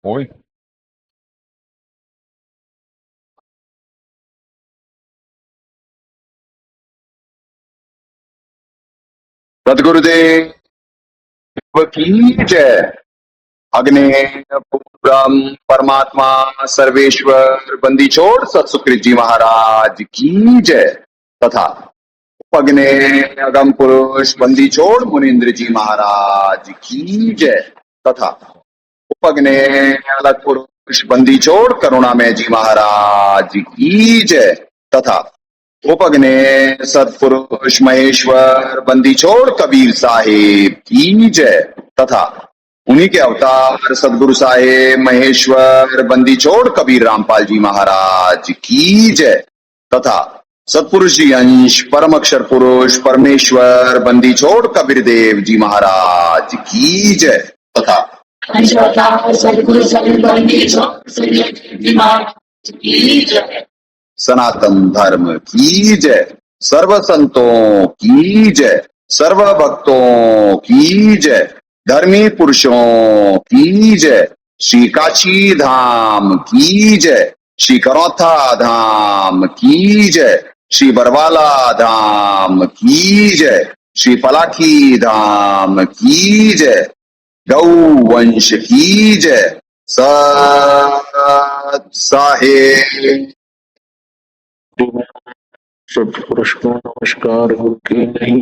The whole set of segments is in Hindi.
Oi, सदगुरुदेव की जय। अग्नि पूरम परमात्मा सर्वेश्वर बंदी छोड़ सतसुकृत जी महाराज की जय तथा उपग्ने अगम पुरुष बंदी छोड़ मुनीन्द्र जी महाराज की जय तथा उपग्ने अलग पुरुष बंदी छोड़ करुणामय जी महाराज की जय तथा उपग्ने सतपुरुष महेश्वर बंदी छोड़ कबीर साहेब की जय तथा उन्हीं के अवतार सदगुरु साहेब महेश्वर बंदी छोड़ कबीर रामपाल जी महाराज की जय तथा सतपुरुष जी अंश परम अक्षर पुरुष परमेश्वर बंदी छोड़ कबीर देव जी महाराज की जय तथा सदगुरु साहेब बंदी छोड़ की जय। सनातन धर्म की जय। सर्व संतों की जय। सर्व भक्तों की जय। धर्मी पुरुषों की जय। श्री काशी धाम की जय। श्री करौथा धाम की जय। श्री बरवाला धाम की जय। श्री पलाठी धाम की जय। गौ वंश की जय। सत साहेब। सत्पुरुष को नमस्कार गुरु के नहीं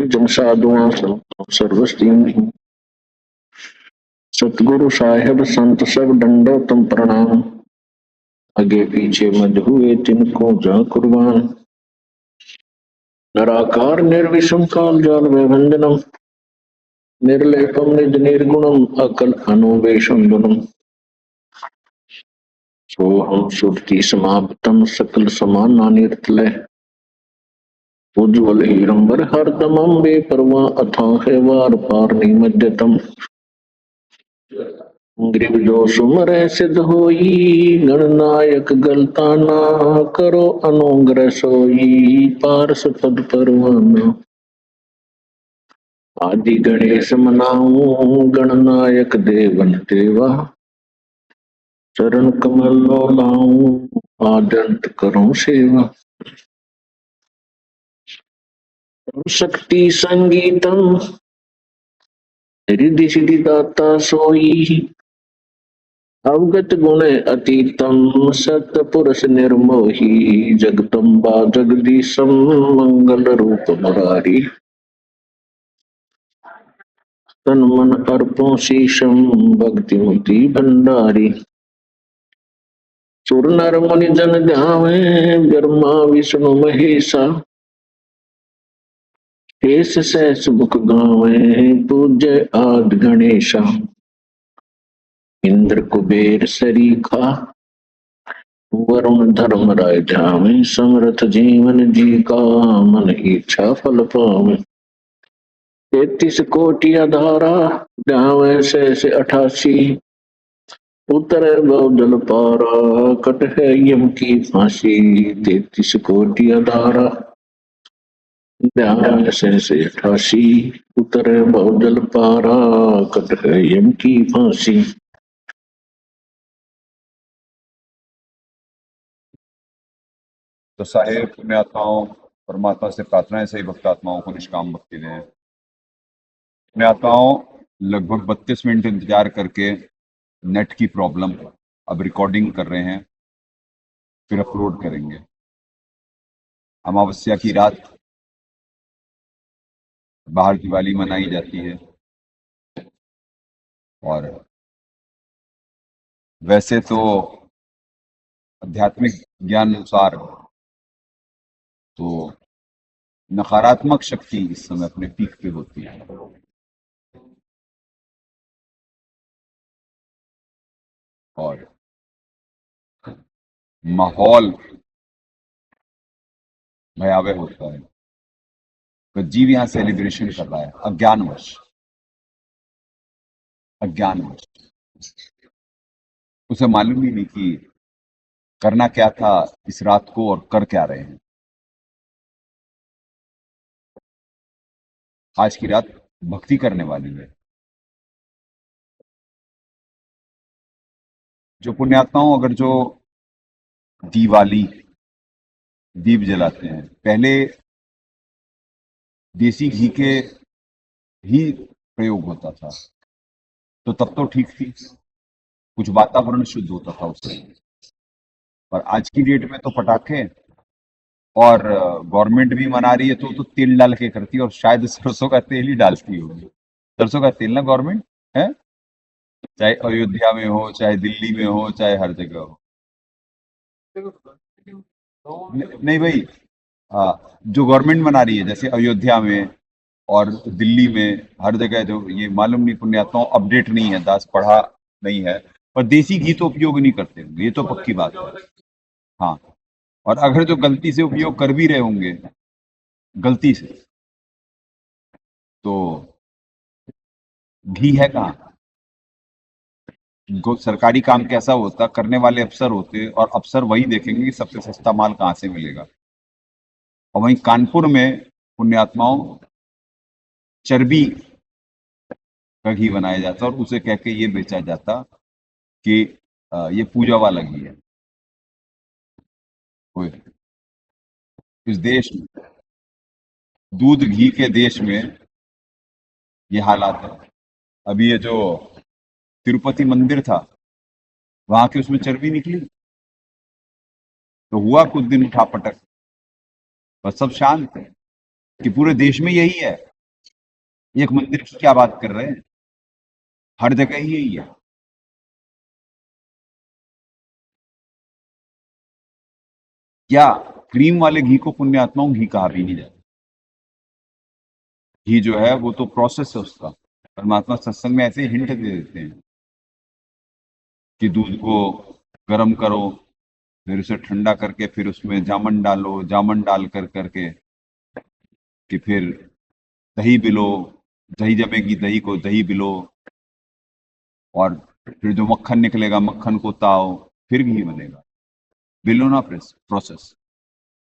जन साधुआ संतों सर्वस्ती नहीं। सतगुरु साहेब संत सब दंडोतम प्रणाम। आगे पीछे मध हुए तिनको जा कुर्बान। निराकार निर्विषम काल जाल वंदनम। निर्लेपम निज निर्गुणम अकल अनुवेशम गुणम। सोहम सुरति समाप्तम सकल समाना निर्तलय। उज्ज्वल हीरंबर हरदमं बेपरवा अथाह वार पार निमज्जतम। ग्रीव जो सुमर सिद्ध होई गणनायक गलता ना करो अनुग्रह सोई पारस पद परवाना। आदि गणेश मनाऊं गणनायक देवन देवा। चरण कमल लाऊं आदंत करूं सेवा। शक्ति संगीतम रिद्धि सिद्धि दाता सोई। अवगत गुण अतीतम सत पुरुष निर्मोही। जगदम्बा जगदीशम मंगल रूप मुरारी। तन मन अर्पो शीशम भक्ति मुक्ति भंडारी। सुर नर मुनि जन ध्यावे ब्रह्मा विष्णु महेशा। शेष सहस मुख गावे पूज्य आदि गणेशा। इंद्र कुबेर सरीखा वरुण धर्म राय ध्यावे। समरथ जीवन जी का मन इच्छा फल पावे। 33 कोटि अधारा ध्यावे शेष 88। उतरे जल पारा कट है यम की फांसी। 33 कोटि अधारा ध्यावे शेष 88। उतरे जल पारा कट है यम की फांसी। तो साहेब पुण्यात्माओं परमात्मा से प्रार्थना है सही भक्तात्माओं को निष्काम भक्ति दें। पुण्यात्माओं लगभग 32 मिनट इंतजार करके नेट की प्रॉब्लम, अब रिकॉर्डिंग कर रहे हैं फिर अपलोड करेंगे। अमावस्या की रात बाहर दिवाली मनाई जाती है और वैसे तो आध्यात्मिक ज्ञान अनुसार तो नकारात्मक शक्ति इस समय अपने पीक पे होती है और माहौल भयावह होता है। तो जीव यहां सेलिब्रेशन कर रहा है अज्ञानवश। उसे मालूम ही नहीं कि करना क्या था इस रात को और कर क्या रहे हैं। आज की रात भक्ति करने वाली है। जो पुण्यात्माओं, अगर जो दिवाली दीप जलाते हैं, पहले देसी घी के ही प्रयोग होता था, तो तब तो ठीक थी, कुछ वातावरण शुद्ध होता था उससे। पर आज की डेट में तो पटाखे, और गवर्नमेंट भी मना रही है तो तेल डाल के करती है, और शायद सरसों का तेल ही डालती होगी। सरसों का तेल ना गवर्नमेंट है, चाहे अयोध्या में हो, चाहे दिल्ली में हो, चाहे हर जगह हो। नहीं भाई, जो गवर्नमेंट मना रही है, जैसे अयोध्या में और दिल्ली में, हर जगह जो, ये मालूम नहीं पुण्यात्माओं, अपडेट नहीं है, दास पढ़ा नहीं है, पर देसी घी तो उपयोग नहीं करते होंगे, ये तो पक्की बात है। हाँ, और अगर जो गलती से उपयोग कर भी रहे होंगे, गलती से, तो घी है कहाँ? सरकारी काम कैसा होता, करने वाले अफसर होते, और अफसर वही देखेंगे कि सबसे सस्ता माल कहाँ से मिलेगा। और वहीं कानपुर में पुण्यात्माओं चर्बी का घी बनाया जाता और उसे कह के ये बेचा जाता कि ये पूजा वाला घी है। कोई इस देश में, दूध घी के देश में ये हालात है। अभी ये जो तिरुपति मंदिर था, वहां की उसमें चर्बी निकली, तो हुआ कुछ दिन उठापटक, बस सब शांत है कि पूरे देश में यही है। एक मंदिर की क्या बात कर रहे हैं, हर जगह ही यही है। क्या क्रीम वाले घी को पुण्यात्माओं घी कहा भी नहीं जाता? घी जो है वो तो प्रोसेस है उसका। परमात्मा सत्संग में ऐसे हिंट दे देते हैं कि दूध को गर्म करो, फिर उसे ठंडा करके फिर उसमें जामन डालो, जामन डाल कर करके कि फिर दही बिलो, दही जमेगी, दही को दही बिलो, और फिर जो मक्खन निकलेगा मक्खन को ताओ, फिर घी बनेगा। बिलोना प्रोसेस,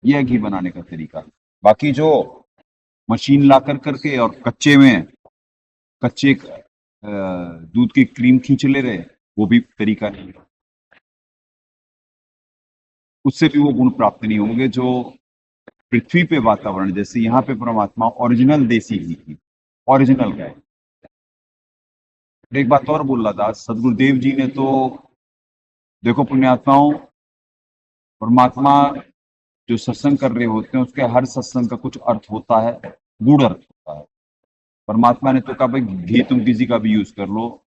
यह है घी बनाने का तरीका। बाकी जो मशीन ला कर करके और कच्चे में, कच्चे दूध की क्रीम खींच ले रहे, वो भी तरीका नहीं है। उससे भी वो गुण प्राप्त नहीं होंगे जो पृथ्वी पे वातावरण, जैसे यहाँ पे परमात्मा ओरिजिनल देसी घी की, ओरिजिनल का है। एक बात और बोल रहा था, सदगुरुदेव जी ने तो, देखो पुण्यात्माओं, परमात्मा जो सत्संग कर रहे होते हैं उसके हर सत्संग का कुछ अर्थ होता है, गूढ़ अर्थ होता है। परमात्मा ने तो कहा भाई घी तुम किसी का भी यूज कर लो,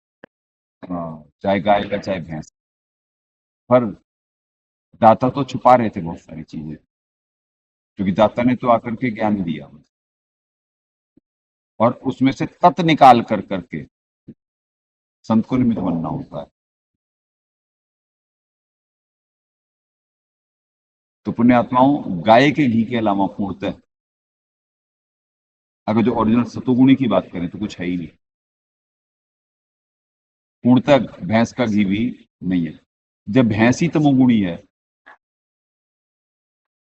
चाहे गाय का चाहे भैंस, पर दाता तो छुपा रहे थे बहुत सारी चीजें, क्योंकि दाता ने तो आकर के ज्ञान दिया, और उसमें से तत्व निकाल कर करके संत को निमित्त बनना होता है। तो पुण्यात्माओं, गाय के घी के अलावा पूर्णतः, अगर जो ओरिजिनल सतुगुणी की बात करें तो कुछ है ही नहीं। पूर्णतः भैंस का घी भी नहीं है। जब भैंस ही तमोगुणी है,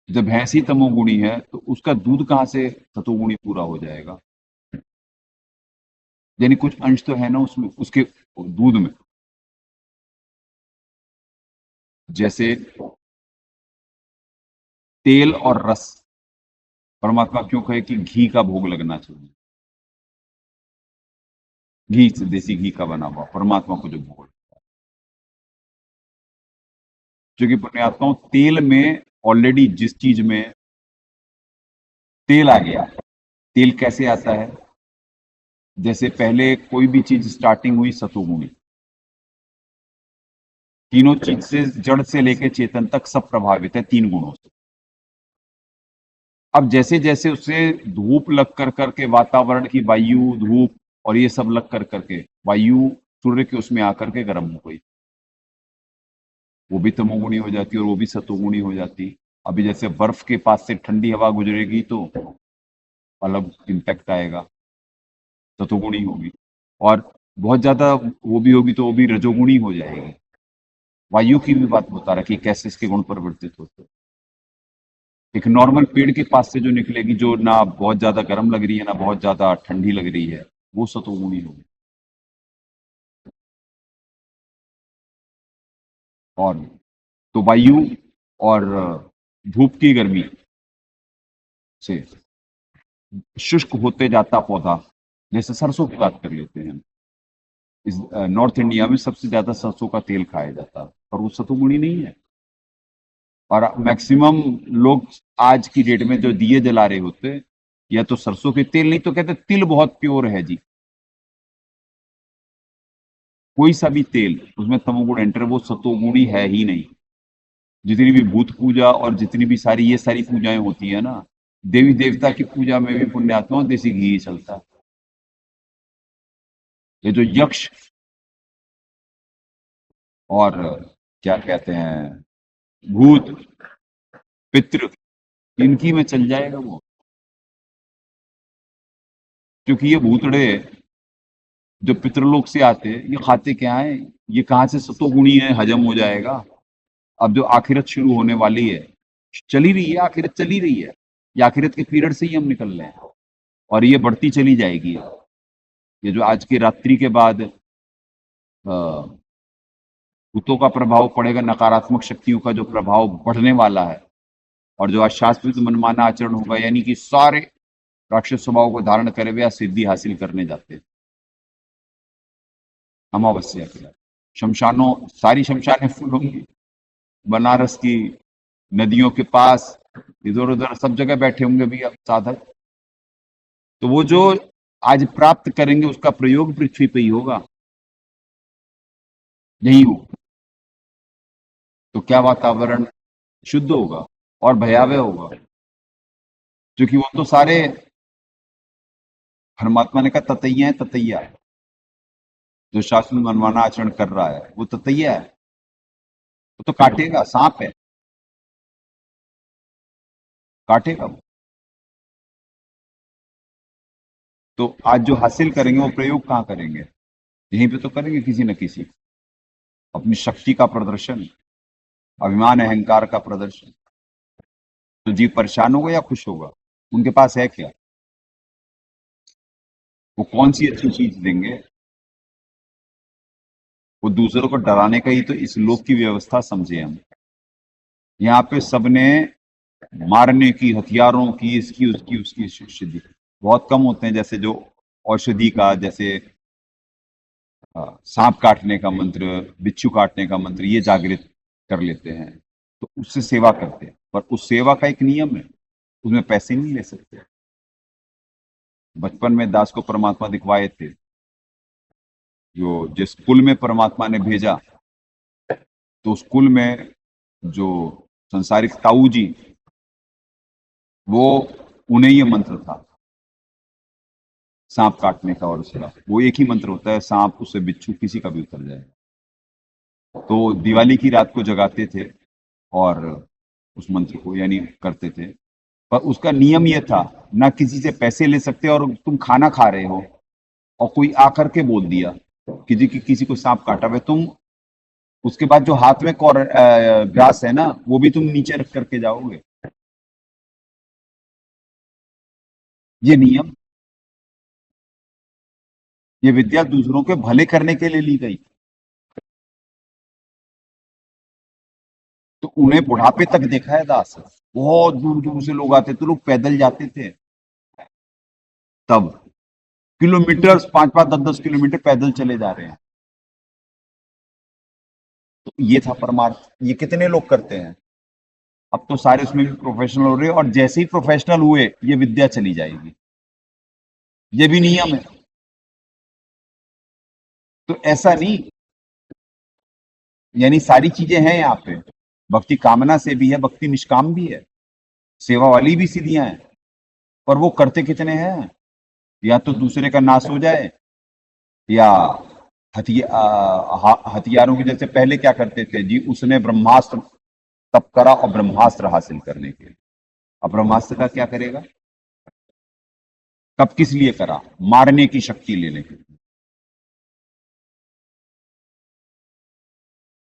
जब भैंस ही तमोगुणी है, तो उसका दूध कहां से सतुगुणी पूरा हो जाएगा? यानी कुछ अंश तो है ना उसमें, उसके दूध में। जैसे तेल और रस, परमात्मा क्यों कहे कि घी का भोग लगना चाहिए? घी से, देसी घी का बना हुआ परमात्मा को जो भोग लगता है, क्योंकि पुण्यात्माओं तेल में ऑलरेडी, जिस चीज में तेल आ गया, तेल कैसे आता है? जैसे पहले कोई भी चीज स्टार्टिंग हुई सतुगुणी, तीनों चीज से, जड़ से लेकर चेतन तक सब प्रभावित है तीन गुणों से। अब जैसे जैसे उससे धूप लग कर करके, वातावरण की वायु, धूप और ये सब लग कर करके, वायु सूर्य के उसमें आकर के गर्म हो गई, वो भी तमोगुणी हो जाती और वो भी सतोगुणी हो जाती। अभी जैसे बर्फ के पास से ठंडी हवा गुजरेगी तो अलग इम्पैक्ट आएगा, सतोगुणी होगी। और बहुत ज्यादा वो भी होगी तो वो भी रजोगुणी हो जाएगी। वायु की भी बात बता रहा कि कैसे इसके गुण परिवर्तित होते हैं। एक नॉर्मल पेड़ के पास से जो निकलेगी, जो ना बहुत ज्यादा गर्म लग रही है ना बहुत ज्यादा ठंडी लग रही है, वो सतोगुणी होगी। और तो वायु और धूप की गर्मी से शुष्क होते जाता पौधा, जैसे सरसों की बात कर लेते हैं। इस नॉर्थ इंडिया में सबसे ज्यादा सरसों का तेल खाया जाता है, पर वो सतुगुणी नहीं है। और मैक्सिमम लोग आज की डेट में जो दिए जला रहे होते, या तो सरसों के तेल, नहीं तो कहते तिल बहुत प्योर है जी। कोई सा भी तेल उसमें तमोगुण एंटर, वो सतोगुणी है ही नहीं। जितनी भी भूत पूजा और जितनी भी सारी ये सारी पूजाएं होती है ना, देवी देवता की पूजा में भी पुण्यात्मा देसी घी ही चलता है। ये जो यक्ष और क्या कहते हैं भूत पितृ, इनकी में चल जाएगा वो। क्योंकि ये भूतड़े जो पितृलोक से आते, ये खाते क्या है, ये कहाँ से सतोगुणी है, हजम हो जाएगा। अब जो आखिरत शुरू होने वाली है, चली रही है, आखिरत चली रही है, ये आखिरत के पीरियड से ही हम निकल रहे हैं, और ये बढ़ती चली जाएगी। ये जो आज की रात्रि के बाद भूतों का प्रभाव पड़ेगा, नकारात्मक शक्तियों का जो प्रभाव बढ़ने वाला है, और जो अशास्त्रित मनमाना आचरण होगा, यानी कि सारे राक्षस स्वभाव को धारण करे हुए सिद्धि हासिल करने जाते हैं। अमावस्या के शमशानों, सारी शमशानें फुल होंगी, बनारस की नदियों के पास इधर उधर सब जगह बैठे होंगे भी अब साधक। तो वो जो आज प्राप्त करेंगे उसका प्रयोग पृथ्वी पे ही होगा, यही हो। तो क्या वातावरण शुद्ध होगा और भयावह होगा, क्योंकि वो तो सारे, परमात्मा ने कहा ततैया है, ततैया है। जो शासन मनमाना आचरण कर रहा है वो ततैया है, वो तो काटेगा, सांप है, काटेगा वो। तो आज जो हासिल करेंगे वो प्रयोग कहाँ करेंगे, यहीं पे तो करेंगे किसी न किसी। अपनी शक्ति का प्रदर्शन, अभिमान अहंकार का प्रदर्शन। तो जीव परेशान होगा या खुश होगा, उनके पास है क्या, वो कौन सी अच्छी चीज देंगे। वो दूसरों को डराने का ही तो इस लोक की व्यवस्था समझे हम। यहाँ पे सबने मारने की, हथियारों की, इसकी उसकी उसकी सिद्धि बहुत कम होते हैं। जैसे जो औषधि का, जैसे सांप काटने का मंत्र, बिच्छू काटने का मंत्र, ये जागृत कर लेते हैं, तो उससे सेवा करते हैं। पर उस सेवा का एक नियम है, उसमें पैसे नहीं ले सकते। बचपन में दास को परमात्मा दिखवाए थे, जो जिस कुल में परमात्मा ने भेजा, तो उस कुल में जो संसारिक ताऊ जी, वो उन्हें ये मंत्र था सांप काटने का, और उसका वो एक ही मंत्र होता है, सांप उससे बिच्छू किसी का भी उतर जाए। तो दिवाली की रात को जगाते थे और उस मंत्र को यानी करते थे। पर उसका नियम यह था, ना किसी से पैसे ले सकते, और तुम खाना खा रहे हो और कोई आकर के बोल दिया कि किसी को सांप काटा हुआ, तुम उसके बाद जो हाथ में ग्रास है ना, वो भी तुम नीचे रख करके जाओगे। ये नियम, ये विद्या दूसरों के भले करने के लिए ली गई। तो उन्हें बुढ़ापे तक देखा है दास, बहुत दूर दूर से लोग आते थे, लोग पैदल जाते थे तब, किलोमीटर 5-5, 10-10 किलोमीटर पैदल चले जा रहे हैं। तो ये था परमार्थ। ये कितने लोग करते हैं, अब तो सारे उसमें भी प्रोफेशनल हो रहे हैं, और जैसे ही प्रोफेशनल हुए ये विद्या चली जाएगी, ये भी नियम है। तो ऐसा नहीं, यानी सारी चीजें हैं यहाँ पे। भक्ति कामना से भी है, भक्ति निष्काम भी है, सेवा वाली भी सिद्धियां हैं। पर वो करते कितने हैं, या तो दूसरे का नाश हो जाए, या हथियारों के जैसे पहले क्या करते थे जी, उसने ब्रह्मास्त्र तप करा और ब्रह्मास्त्र हासिल करने के लिए। अब ब्रह्मास्त्र का क्या करेगा, कब किस लिए करा, मारने की शक्ति लेने के लिए।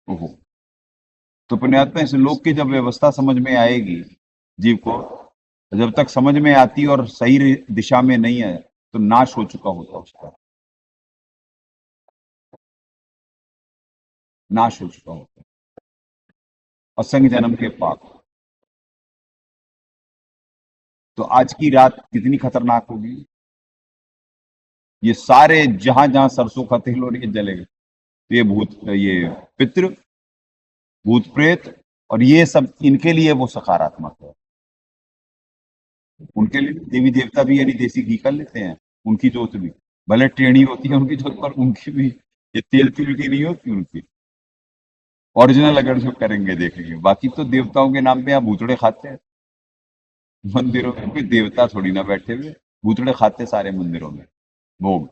ओहो, तो पुण्यात्मा इस लोक की जब व्यवस्था समझ में आएगी जीव को, जब तक समझ में आती और सही दिशा में नहीं है, तो नाश हो चुका होता उसका, नाश हो चुका होता। असंग जन्म के पाप। तो आज की रात कितनी खतरनाक होगी। ये सारे जहां जहां सरसों का तेल और ये जलेगा, ये ये पितृ, भूत प्रेत और ये सब, इनके लिए वो सकारात्मक है। उनके लिए देवी देवता भी यानी देसी घी कर लेते हैं, उनकी जोत भी भले टेढ़ी होती है उनकी जोत, पर उनकी भी ये तेल तिल की नहीं होती, उनकी ओरिजिनल अगर जो करेंगे देखेंगे। बाकी तो देवताओं के नाम पे यहाँ भूतड़े खाते हैं मंदिरों में, कोई देवता थोड़ी ना बैठे हुए, भूतड़े खाते सारे मंदिरों में भोग।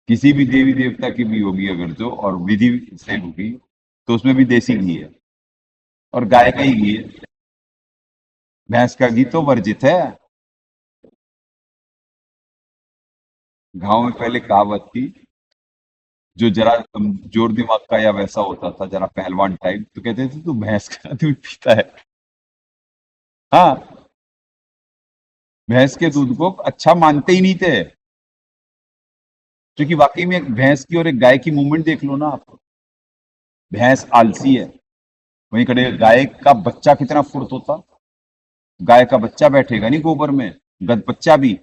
किसी भी देवी देवता की भी होगी अगर जो, और विधि से होगी, तो उसमें भी देसी घी है और गाय का ही घी है। भैंस का घी तो वर्जित है। गांव में पहले कहावत थी, जो जरा कमजोर दिमाग का या वैसा होता था, जरा पहलवान टाइप, तो कहते थे तू भैंस का दूध पीता है। हाँ, भैंस के दूध को अच्छा मानते ही नहीं थे, क्योंकि वाकई में एक भैंस की और एक गाय की मूवमेंट देख लो ना आप। भैंस आलसी है, वहीं खड़े गाय का बच्चा कितना फुर्त होता। गाय का बच्चा बैठेगा नहीं गोबर में, गद बच्चा भी,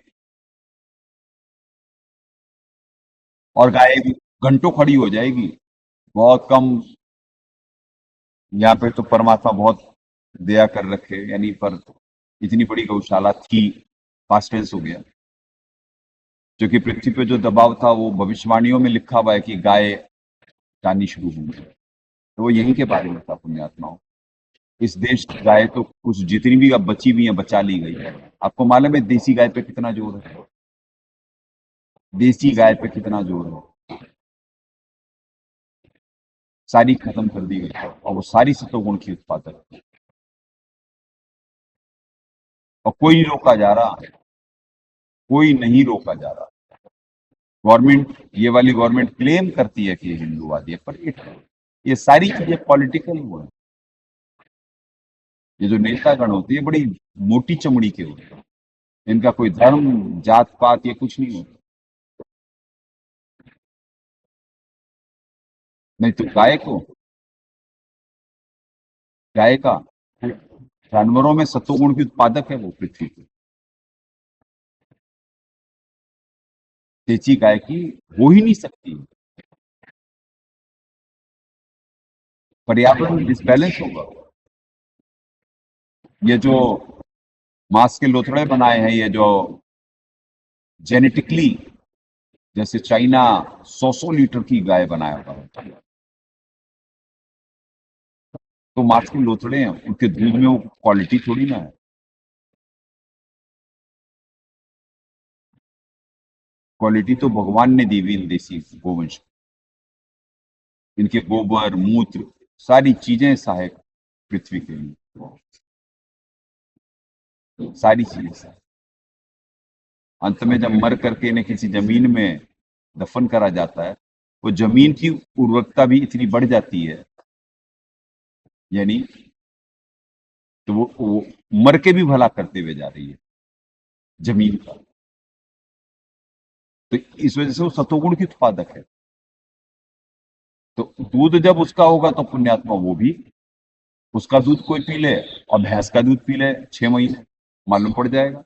और गाय भी घंटों खड़ी हो जाएगी। बहुत कम, यहाँ पे तो परमात्मा बहुत दया कर रखे, यानी पर इतनी बड़ी गौशाला थी, पास्ट टेंस हो गया, क्योंकि पृथ्वी पे जो दबाव था वो भविष्यवाणियों में लिखा हुआ है कि गाय जानी शुरू होंगी, तो वो यहीं के बारे में था पुण्यात्माओं। इस देश की गाय तो कुछ जितनी भी अब बची हुई है बचा ली गई है। आपको मालूम है देसी गाय पे कितना जोर है, देसी गाय पे कितना जोर है। सारी खत्म कर दी गई है और वो सारी सतोगुण की उत्पादक है, और कोई नहीं रोका जा रहा, कोई नहीं रोका जा रहा। गवर्नमेंट, ये वाली गवर्नमेंट क्लेम करती है कि ये हिंदूवादी है, पर ये सारी चीजें पॉलिटिकल हुआ है। ये जो नेतागण होते हैं बड़ी मोटी चमड़ी के होते हैं, इनका कोई धर्म जात पात ये कुछ नहीं होता। नहीं तो गाय का जानवरों में सत्वगुण की उत्पादक है वो पृथ्वी पे। देसी गाय की हो ही नहीं सकती। पर्यावरण डिसबैलेंस होगा। ये जो मांस के लोथड़े बनाए हैं, ये जो जेनेटिकली, जैसे चाइना 100 लीटर की गाय बनाया हुआ है, तो मांस के लोथड़े हैं, उनके दूध में वो क्वालिटी थोड़ी ना है। क्वालिटी तो भगवान ने दी हुई इन देसी गोवंश को। इनके गोबर मूत्र सारी चीजें सहायक पृथ्वी के लिए, सारी चीजें सहायक। अंत में जब मर करके इन्हें किसी जमीन में दफन करा जाता है, वो जमीन की उर्वरकता भी इतनी बढ़ जाती है, यानी तो वो मर के भी भला करते हुए जा रही है जमीन का। तो इस वजह से वो सतोगुण की उत्पादक है। तो दूध जब उसका होगा तो पुण्यात्मा वो भी, उसका दूध कोई पी ले और भैंस का दूध पी ले 6 महीने, मालूम पड़ जाएगा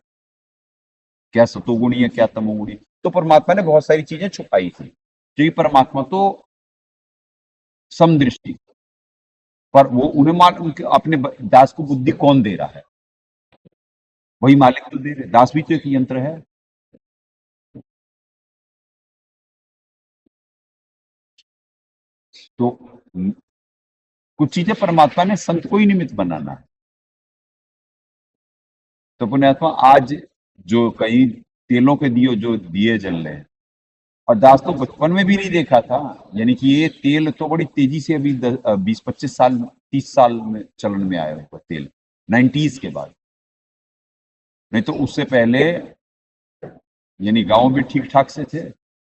क्या सतोगुणी है क्या तमोगुणी। तो परमात्मा ने बहुत सारी चीजें छुपाई थी, क्योंकि परमात्मा तो समदृष्टि, पर वो उन्हें उनके अपने दास को बुद्धि कौन दे रहा है, वही मालिक तो दे रहे। दास भी तो एक यंत्र है। तो कुछ चीजें परमात्मा ने संत को ही निमित्त बनाना है। तो पुण्यात्मा आज जो कई तेलों के दियो जो दिए जल रहे हैं, और दास तो बचपन में भी नहीं देखा था, यानी कि ये तेल तो बड़ी तेजी से अभी 20-25 साल 30 साल में चलन में आया हुआ तेल, 90s के बाद। नहीं तो उससे पहले यानी गांव भी ठीक ठाक से थे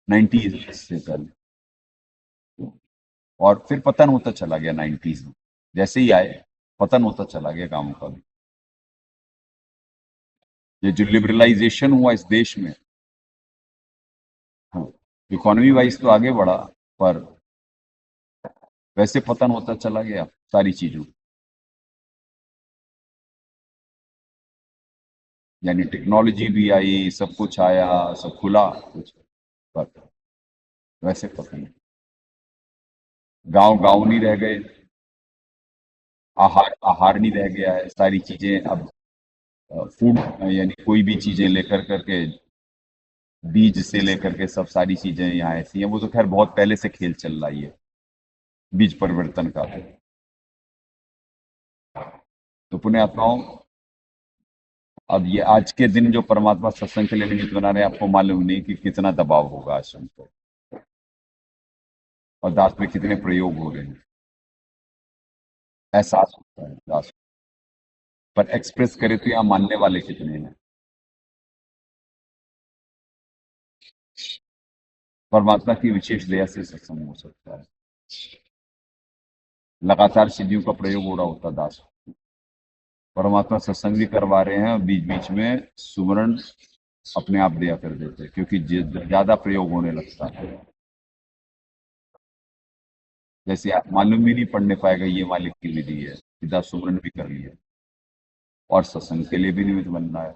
90s से पहले, और फिर पतन होता चला गया 90s में, जैसे ही आए पतन होता चला गया गांवों का भी। ये जो लिबरलाइजेशन हुआ इस देश में, हाँ, इकोनॉमी वाइज तो आगे बढ़ा, पर वैसे पतन होता चला गया सारी चीजों, यानी टेक्नोलॉजी भी आई, सब कुछ आया, सब खुला कुछ, पर वैसे पतन। गांव गांव नहीं रह गए, आहार आहार नहीं रह गया है, सारी चीजें अब फूड, यानी कोई भी चीजें लेकर करके, बीज से लेकर के सब सारी चीजें यहाँ ऐसी हैं। वो तो खैर बहुत पहले से खेल चल रहा ही है बीज परिवर्तन का। तो पुण्यात्माओं, अब ये आज के दिन जो परमात्मा सत्संग के लिए निमित्त बना रहे हैं, आपको मालूम नहीं कि कितना दबाव होगा आश्रम पर, और दास में कितने प्रयोग हो रहे हैं, एहसास होता है दास। पर एक्सप्रेस करे तो यहाँ मानने वाले कितने हैं। परमात्मा की विशेष दया से सत्संग हो सकता है। लगातार सिद्धियों का प्रयोग हो रहा होता दास, परमात्मा सत्संग भी करवा रहे हैं, बीच बीच में सुमरण अपने आप दिया कर देते हैं, क्योंकि ज्यादा प्रयोग होने लगता है। जैसे आप मालूम भी नहीं पढ़ने पाएगा ये मालिक की विधि है, सीधा सुमरण भी कर लिया और सत्संग के लिए भी निमित्त बनना है।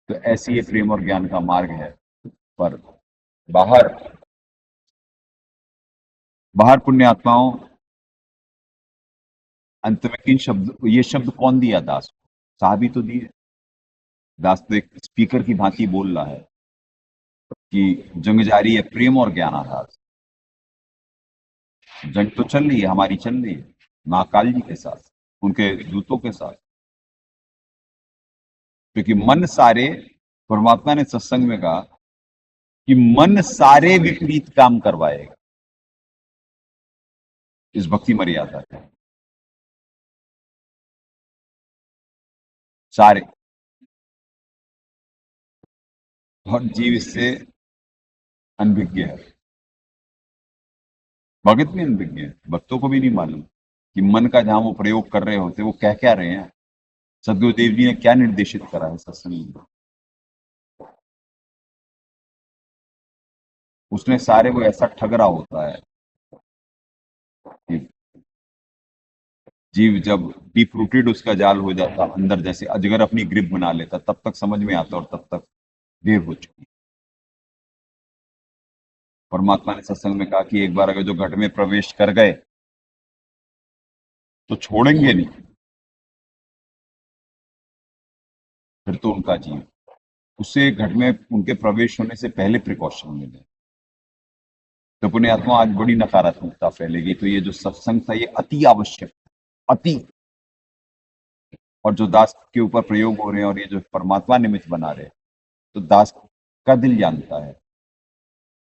तो ऐसी ये प्रेम और ज्ञान का मार्ग है। पर बाहर बाहर पुण्यात्माओं, अंत में किन शब्द, ये शब्द कौन दिया दास को? साहब ही तो दिए। दास तो एक स्पीकर की भांति बोल रहा है कि जंग जारी है प्रेम और ज्ञान आधार। जंग तो चल रही है, हमारी चल रही है महाकाल जी के साथ, उनके दूतों के साथ, क्योंकि मन सारे, परमात्मा ने सत्संग में कहा कि मन सारे विपरीत काम करवाएगा इस भक्ति मर्यादा के, सारे। और जीव इससे अनभिज्ञ है, भगत भी अनभिज्ञ है, भक्तों को भी नहीं मालूम कि मन का जहां वो प्रयोग कर रहे होते वो कह क्या रहे हैं, सदगुरुदेव जी ने क्या निर्देशित करा है सत्संग में। उसने सारे को ऐसा ठगरा होता है कि जीव जब डीप रूटेड उसका जाल हो जाता अंदर, जैसे अजगर अपनी ग्रिप बना लेता, तब तक समझ में आता और तब तक देर हो चुकी। परमात्मा ने सत्संग में कहा कि एक बार अगर जो घट में प्रवेश कर गए तो छोड़ेंगे नहीं, फिर तो उनका जीव। उससे घट में उनके प्रवेश होने से पहले प्रिकॉशन मिले। तो पुण्यात्मा, आज बड़ी नकारात्मकता फैलेगी। तो ये जो सत्संग था ये अति आवश्यक, अति, और जो दास के ऊपर प्रयोग हो रहे हैं और ये जो परमात्मा निमित्त बना रहे हैं, तो दास का दिल जानता है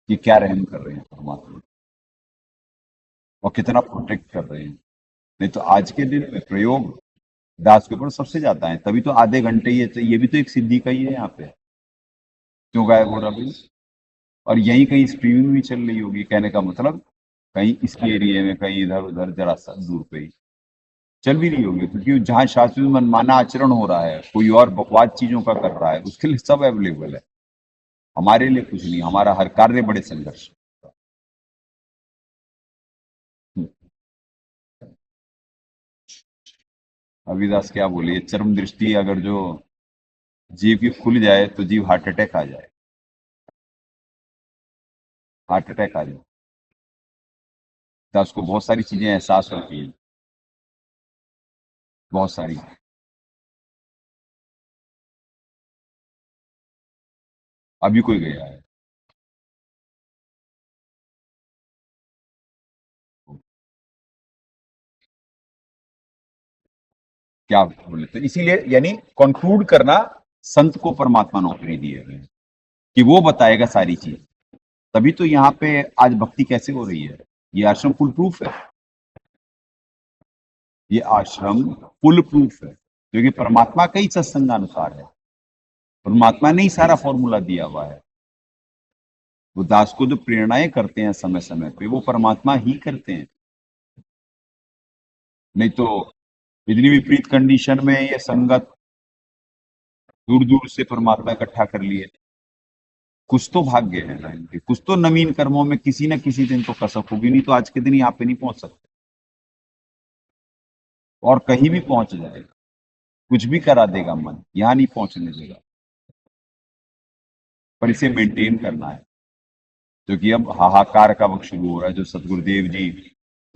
कि क्या रहम कर रहे हैं परमात्मा और कितना प्रोटेक्ट कर रहे हैं। नहीं तो आज के दिन में प्रयोग दास के ऊपर सबसे ज्यादा है, तभी तो आधे घंटे ये भी तो एक सिद्धि का ही है यहाँ पे। क्यों गायब हो रहा भाई? और यही कहीं स्ट्रीमिंग भी चल रही होगी, कहने का मतलब कहीं इसके एरिया में, कहीं इधर उधर जरा सा दूर पे ही चल भी रही होगी, क्योंकि जहां शास्त्रीय मनमाना आचरण हो रहा है, कोई और बकवास चीजों का कर रहा है, उसके लिए सब अवेलेबल है। हमारे लिए कुछ नहीं, हमारा हर कार्य बड़े संघर्ष। अविदास क्या बोले, ये चरम दृष्टि अगर जो जीव की खुल जाए तो जीव हार्ट अटैक आ जाए, हार्ट अटैक आ जाए। तो उसको बहुत सारी चीजें एहसास होती है, बहुत सारी। अभी कोई गया है, क्या बोले, तो इसीलिए यानी कंक्लूड करना, संत को परमात्मा नौकरी दिए हुए कि वो बताएगा सारी चीज। तभी तो यहाँ पे आज भक्ति कैसे हो रही है। ये आश्रम फुल प्रूफ है, ये आश्रम फुल प्रूफ है, क्योंकि परमात्मा का ही सत्संगानुसार है। परमात्मा ने ही सारा फॉर्मूला दिया हुआ है। वो दास को जो प्रेरणाएं करते हैं समय समय पे, वो परमात्मा ही करते हैं। नहीं तो इतनी विपरीत कंडीशन में ये संगत दूर दूर से परमात्मा इकट्ठा कर लिए, कुछ तो भाग्य है ना इनके, कुछ तो नवीन कर्मों में किसी न किसी दिन तो कसक होगी, नहीं तो आज के दिन यहाँ पे नहीं पहुंच सकते, और कहीं भी पहुंच जाएगा, कुछ भी करा देगा मन, यहाँ नहीं पहुंचने देगा। पर इसे मेंटेन करना है, क्योंकि अब हाहाकार का वक्त शुरू हो रहा है, जो सदगुरुदेव जी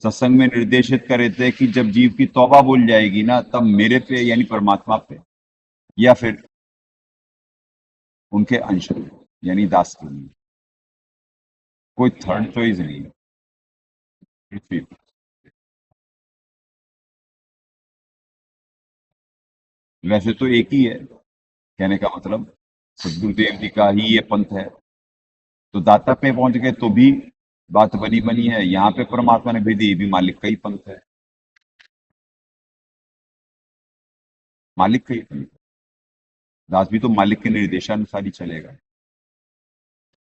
सत्संग में निर्देशित कर रहे थे कि जब जीव की तौबा बोल जाएगी ना, तब मेरे पे यानी परमात्मा पे, या फिर उनके अंश पे यानी दास के लिए, कोई थर्ड चॉइस नहीं है पृथ्वी पे। वैसे तो एक ही है, कहने का मतलब सदगुरुदेव जी का ही ये पंथ है, तो दाता पे पहुंच गए तो भी बात बनी बनी है, यहाँ पे परमात्मा ने भेजी, ये भी मालिक का ही पंथ है, मालिक का ही पंथ है। दास भी तो मालिक के निर्देशानुसार ही चलेगा,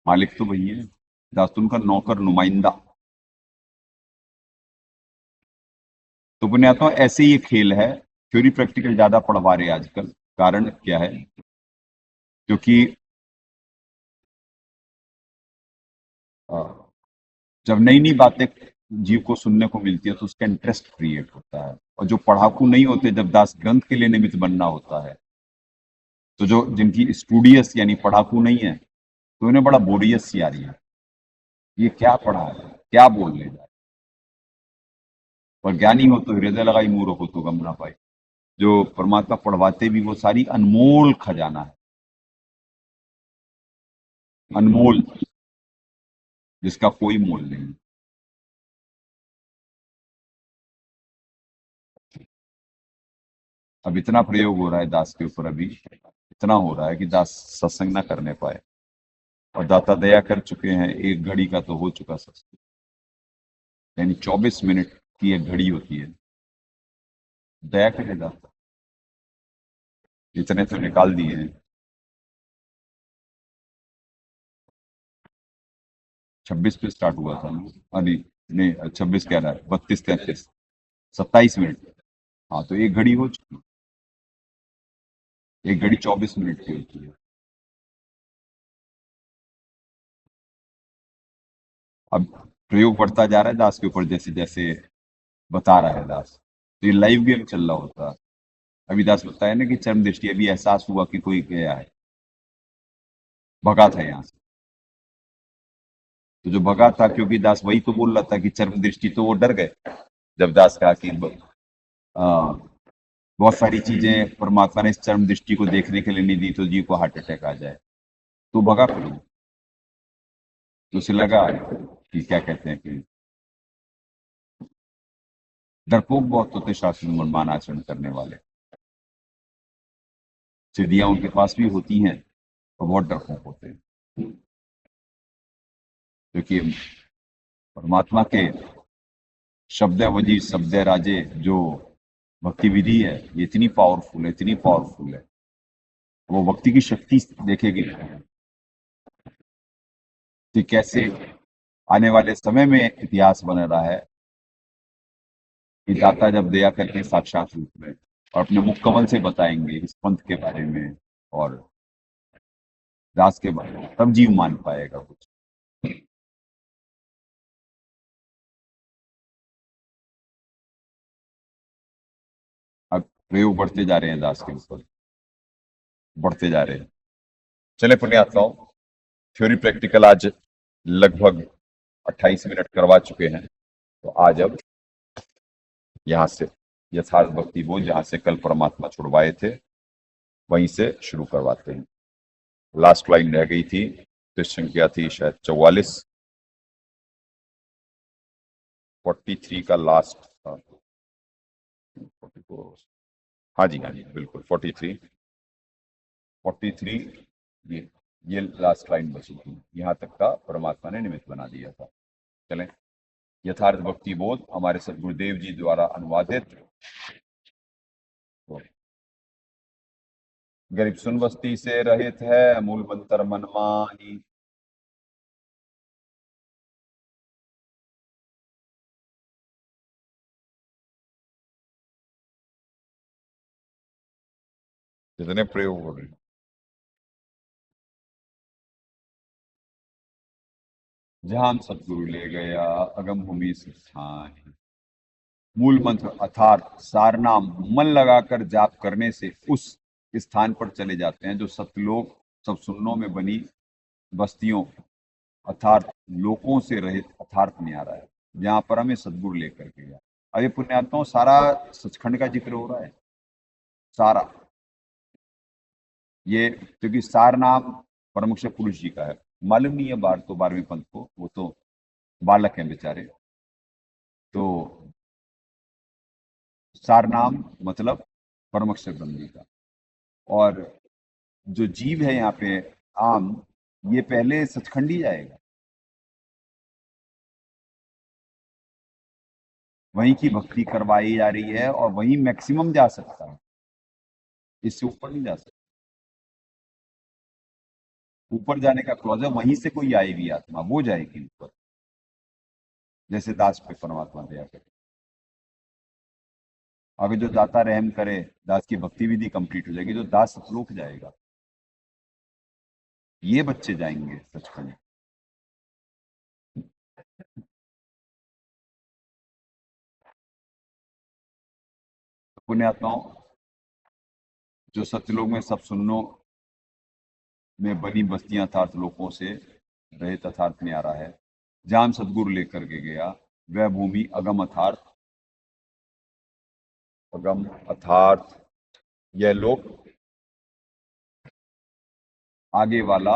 मालिक तो वही है, दास तो उनका नौकर नुमाइंदा। तो बुनियादों ऐसे ही ये खेल है, थ्योरी प्रैक्टिकल ज्यादा पढ़वा रहे हैं आजकल। कारण क्या है? क्योंकि अ, जब नई नई बातें जीव को सुनने को मिलती है तो उसका इंटरेस्ट क्रिएट होता है, और जो पढ़ाकू नहीं होते, जब दास ग्रंथ के लिए निमित्त बनना होता है, तो जो जिनकी स्टूडियस यानी पढ़ाकू नहीं है, तो उन्हें बड़ा बोरियस सी आ रही है, ये क्या पढ़ा है, क्या बोल ले जाए। और ज्ञानी हो तो हृदय लगाई, मूर्ख हो तो गम ना पाए। जो परमात्मा पढ़वाते भी वो सारी अनमोल खजाना है, अनमोल, जिसका कोई मोल नहीं। अब इतना प्रयोग हो रहा है दास के ऊपर, अभी इतना हो रहा है कि दास सत्संग ना करने पाए, और दाता दया कर चुके हैं, एक घड़ी का तो हो चुका सत्संग, यानी 24 मिनट की एक घड़ी होती है, दया करे दाता, इतने तो निकाल दिए हैं। 26 पे स्टार्ट हुआ था ना, अभी नहीं, 26 कह रहा है, 32 33, 27 मिनट। हाँ, तो एक घड़ी हो चुकी, एक घड़ी 24 मिनट की होती है। अब प्रयोग बढ़ता जा रहा है दास के ऊपर, जैसे जैसे बता रहा है दास, तो ये लाइव गेम चल रहा होता है। अभी दास बताया ना कि चरम दृष्टि, अभी एहसास हुआ कि कोई गया है, भगा था यहाँ से, तो जो भगा था, क्योंकि दास वही तो बोल रहा था कि चरम दृष्टि, तो वो डर गए जब दास कहा कि आ, बहुत सारी चीजें परमात्मा ने इस चरम दृष्टि को देखने के लिए नहीं दी, तो जीव को हार्ट अटैक आ जाए, तो भगा फिर वो। तो उसे लगा कि क्या कहते हैं कि डरपोक बहुत होते शास्त्र में मनमान आचरण करने वाले, सिद्धियां उनके पास भी होती हैं, और बहुत डरपोक होते हैं, क्योंकि परमात्मा के शब्द वजी शब्द राजे जो भक्ति विधि है, ये इतनी पावरफुल है, इतनी पावरफुल है, वो भक्ति की शक्ति देखेगी कि कैसे आने वाले समय में इतिहास बन रहा है कि दाता जब दया करके साक्षात रूप में और अपने मुख कमल से बताएंगे इस पंथ के बारे में और दास के बारे में, तब जीव मान पाएगा कुछ। अब प्रयोग बढ़ते जा रहे हैं दास के ऊपर, बढ़ते जा रहे हैं। चले पुण्यात्माओं, थ्योरी प्रैक्टिकल आज लगभग 28 मिनट करवा चुके हैं, तो आज अब यहाँ से यथार्थ भक्ति बोध, जहाँ से कल परमात्मा छुड़वाए थे, वहीं से शुरू करवाते हैं। लास्ट लाइन रह गई थी, तो संख्या थी शायद 44, 43 का लास्ट था। 44, हाँ जी हाँ जी बिल्कुल 43, 43, ये लास्ट लाइन बची थी, यहाँ तक का परमात्मा ने निमित्त बना दिया था। चलें, यथार्थ भक्ति बोध हमारे सदगुरुदेव जी द्वारा अनुवादित, तो गरीब सुन बस्ती से रहित है, मूल मंत्र मनमानी। कितने प्रयोग हो रहे हैं। जहां सतगुरु ले गया अगम भूमि स्थान। मूल मंत्र अर्थात सारनाम मन लगाकर जाप करने से उस स्थान पर चले जाते हैं जो सतलोक सब सुन्नों में बनी बस्तियों अर्थात लोकों से रहित अर्थार्थ में आ रहा है, जहां पर हमें सदगुरु लेकर के गया। अब ये पुण्यात्माओं सारा सचखंड का जिक्र हो रहा है, सारा ये, क्योंकि सार नाम परमक्ष पुरुष जी का है। मालूम नहीं है बार तो 12वें पंथ को, वो तो बालक हैं बेचारे। तो सार नाम मतलब परमक्षर बंदी का। और जो जीव है यहाँ पे आम, ये पहले सचखंड ही जाएगा, वहीं की भक्ति करवाई जा रही है और वहीं मैक्सिमम जा सकता है, इससे ऊपर नहीं जा सकता। ऊपर जाने का क्लॉज है, वहीं से कोई आएगी आत्मा वो जाएगी ऊपर, जैसे दास पे परमात्मा दया करे। अगर जो दाता रहम करे, दास की भक्ति विधि कंप्लीट हो जाएगी, जो दास सतलोक जाएगा, ये बच्चे जाएंगे सचखंड। पुण्यात्माओं, जो सत्यलोक में सब सुन्नों में बनी बस्तियां अर्थात लोकों से रहित अर्थार्थ में आ रहा है, जहां सदगुरु लेकर के गया वह भूमि अगम अर्थार्थ यह लोक आगे वाला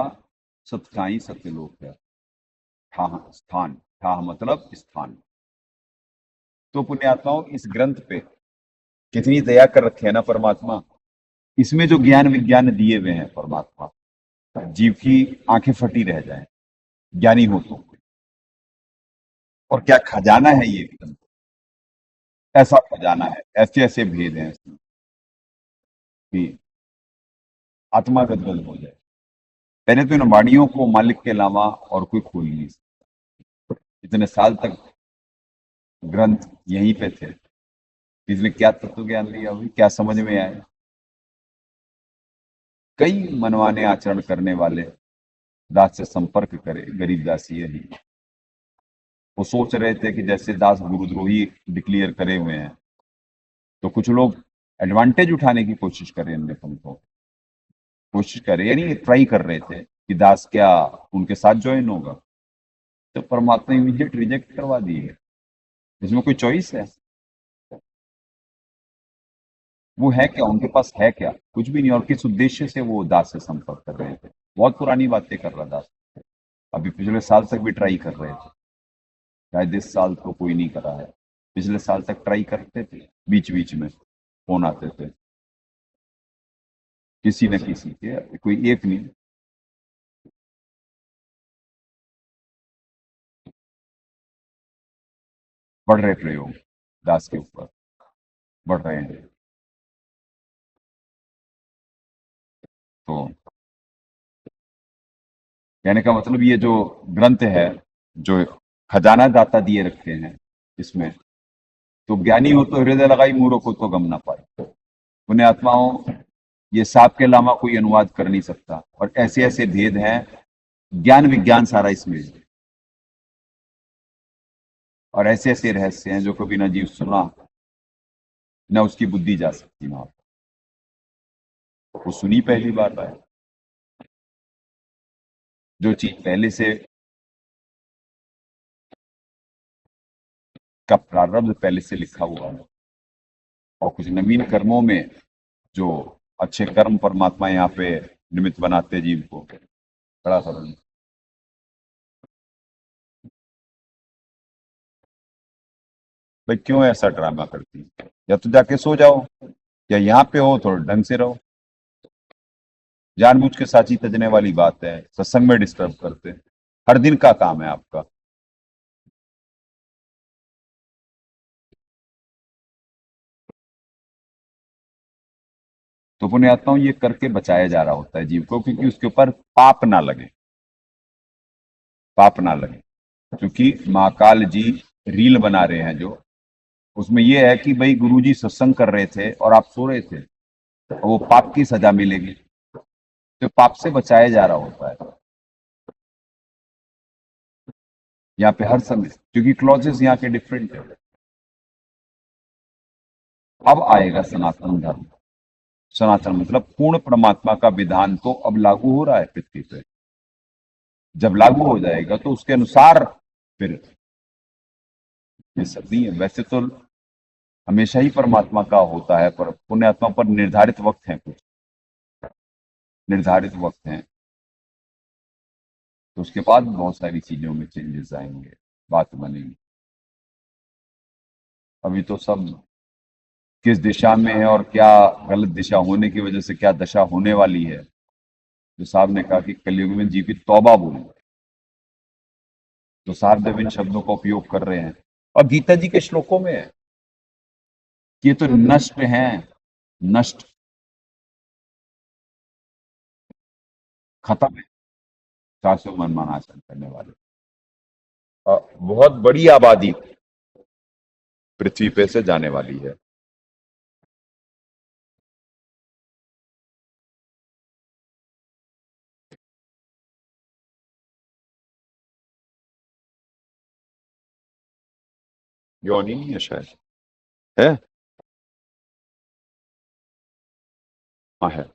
सतखाई सत्यलोक है। ठाह स्थान, ठाह मतलब स्थान। तो पुण्यात्माओं, इस ग्रंथ पे कितनी दया कर रखे है ना परमात्मा। इसमें जो ज्ञान विज्ञान दिए हुए हैं परमात्मा, जीव की आंखें फटी रह जाए ज्ञानी हो तो। और क्या खजाना है ये ग्रंथ, ऐसा खजाना है, ऐसे ऐसे भेद हैं इसमें कि आत्मा गदगद हो जाए। पहले तो इन वाणियों को मालिक के अलावा और कोई खोल नहीं सकता। इतने साल तक ग्रंथ यहीं पे थे, इसने क्या तत्व ज्ञान लिया हुई, क्या समझ में आया। कई मनवाने आचरण करने वाले दास से संपर्क करे, गरीब दासी यही। वो सोच रहे थे कि जैसे दास गुरुद्रोही डिक्लेयर करे हुए हैं, तो कुछ लोग एडवांटेज उठाने की कोशिश कर रहे हैं, कोशिश कर रहे, यानी ट्राई कर रहे थे कि दास क्या उनके साथ ज्वाइन होगा। तो परमात्मा इमीडिएट रिजेक्ट करवा दिए, इसमें कोई चॉइस है? वो है क्या, उनके पास है क्या? कुछ भी नहीं। और किस उद्देश्य से वो दास से संपर्क कर रहे थे? बहुत पुरानी बातें कर रहा दास, अभी पिछले साल तक भी ट्राई कर रहे थे, शायद इस साल तो कोई नहीं करा है, पिछले साल तक ट्राई करते थे, बीच बीच में फोन आते थे किसी न किसी के, कोई एक नहीं। बढ़ रहे प्रयोग दास के ऊपर, बढ़ रहे हैं। तो कहने का मतलब ये जो ग्रंथ है, जो खजाना दाता दिए रखे हैं इसमें, तो ज्ञानी हो तो हृदय लगाई, मूर्ख हो तो गम ना पाए। पुण्य आत्माओं, ये सांप के अलावा कोई अनुवाद कर नहीं सकता। और ऐसे ऐसे भेद हैं, ज्ञान विज्ञान सारा इसमें है। और ऐसे ऐसे रहस्य हैं जो कभी ना जीव सुना, न उसकी बुद्धि जा सकती वहां पर। वो सुनी पहली बार है, जो चीज पहले से का प्रारब्ध पहले से लिखा हुआ है, और कुछ नवीन कर्मों में जो अच्छे कर्म परमात्मा यहाँ पे निमित्त बनाते जीव को, बड़ा सरल। भाई क्यों ऐसा ड्रामा करती है? या तो जाके सो जाओ, या यहाँ पे हो थोड़ा ढंग से रहो। जानबूझ के साची तजने वाली बात है, सत्संग में डिस्टर्ब करते, हर दिन का काम है आपका। तो पुण्य आत्माओं, ये करके बचाया जा रहा होता है जीव को, क्योंकि उसके ऊपर पाप ना लगे, पाप ना लगे। क्योंकि महाकाल जी रील बना रहे हैं जो, उसमें यह है कि भाई गुरुजी सत्संग कर रहे थे और आप सो रहे थे, तो वो पाप की सजा मिलेगी। तो पाप से बचाया जा रहा होता है। यहाँ पे हर समय, क्योंकि क्लॉजेस यहाँ के डिफरेंट है। अब आएगा सनातन धर्म। सनातन मतलब पूर्ण परमात्मा का विधान तो अब लागू हो रहा है पृथ्वी पे। जब लागू हो जाएगा तो उसके अनुसार फिर ये सब नहीं है। वैसे तो हमेशा ही परमात्मा का होता है, पर पुण्यात्मा पर निर्धारित वक्त है, कुछ निर्धारित वक्त है, तो उसके बाद बहुत सारी चीजों में चेंजेस आएंगे, बात बनेगी। अभी तो सब किस दिशा में है और क्या गलत दिशा होने की वजह से क्या दशा होने वाली है, जो साहब ने कहा कि कलयुग में जीवित तौबा बोलो, तो साहब जब इन शब्दों का उपयोग कर रहे हैं, और गीता जी के श्लोकों में है कि ये तो नष्ट हैं, नष्ट, खत्म है, शाश्वत मनमान आचरण करने वाले। बहुत बड़ी आबादी पृथ्वी पे से जाने वाली है। योनि नहीं है शायद, है, हाँ है,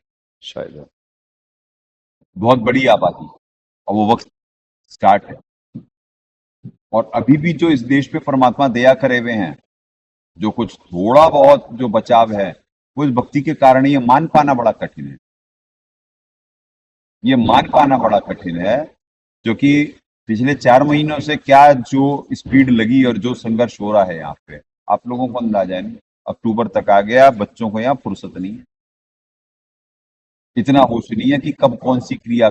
शायद है। बहुत बड़ी आबादी, और वो वक्त स्टार्ट है। और अभी भी जो इस देश पे परमात्मा दया करे हुए हैं, जो कुछ थोड़ा बहुत जो बचाव है, वो इस भक्ति के कारण ही। ये मान पाना बड़ा कठिन है, ये मान पाना बड़ा कठिन है, क्योंकि पिछले 4 महीनों से क्या जो स्पीड लगी और जो संघर्ष हो रहा है यहाँ पे, आप लोगों को अंदाजा है नहीं। अक्टूबर तक आ गया, बच्चों को यहाँ फुर्सत नहीं है, इतना होश नहीं है कि कब कौन सी क्रिया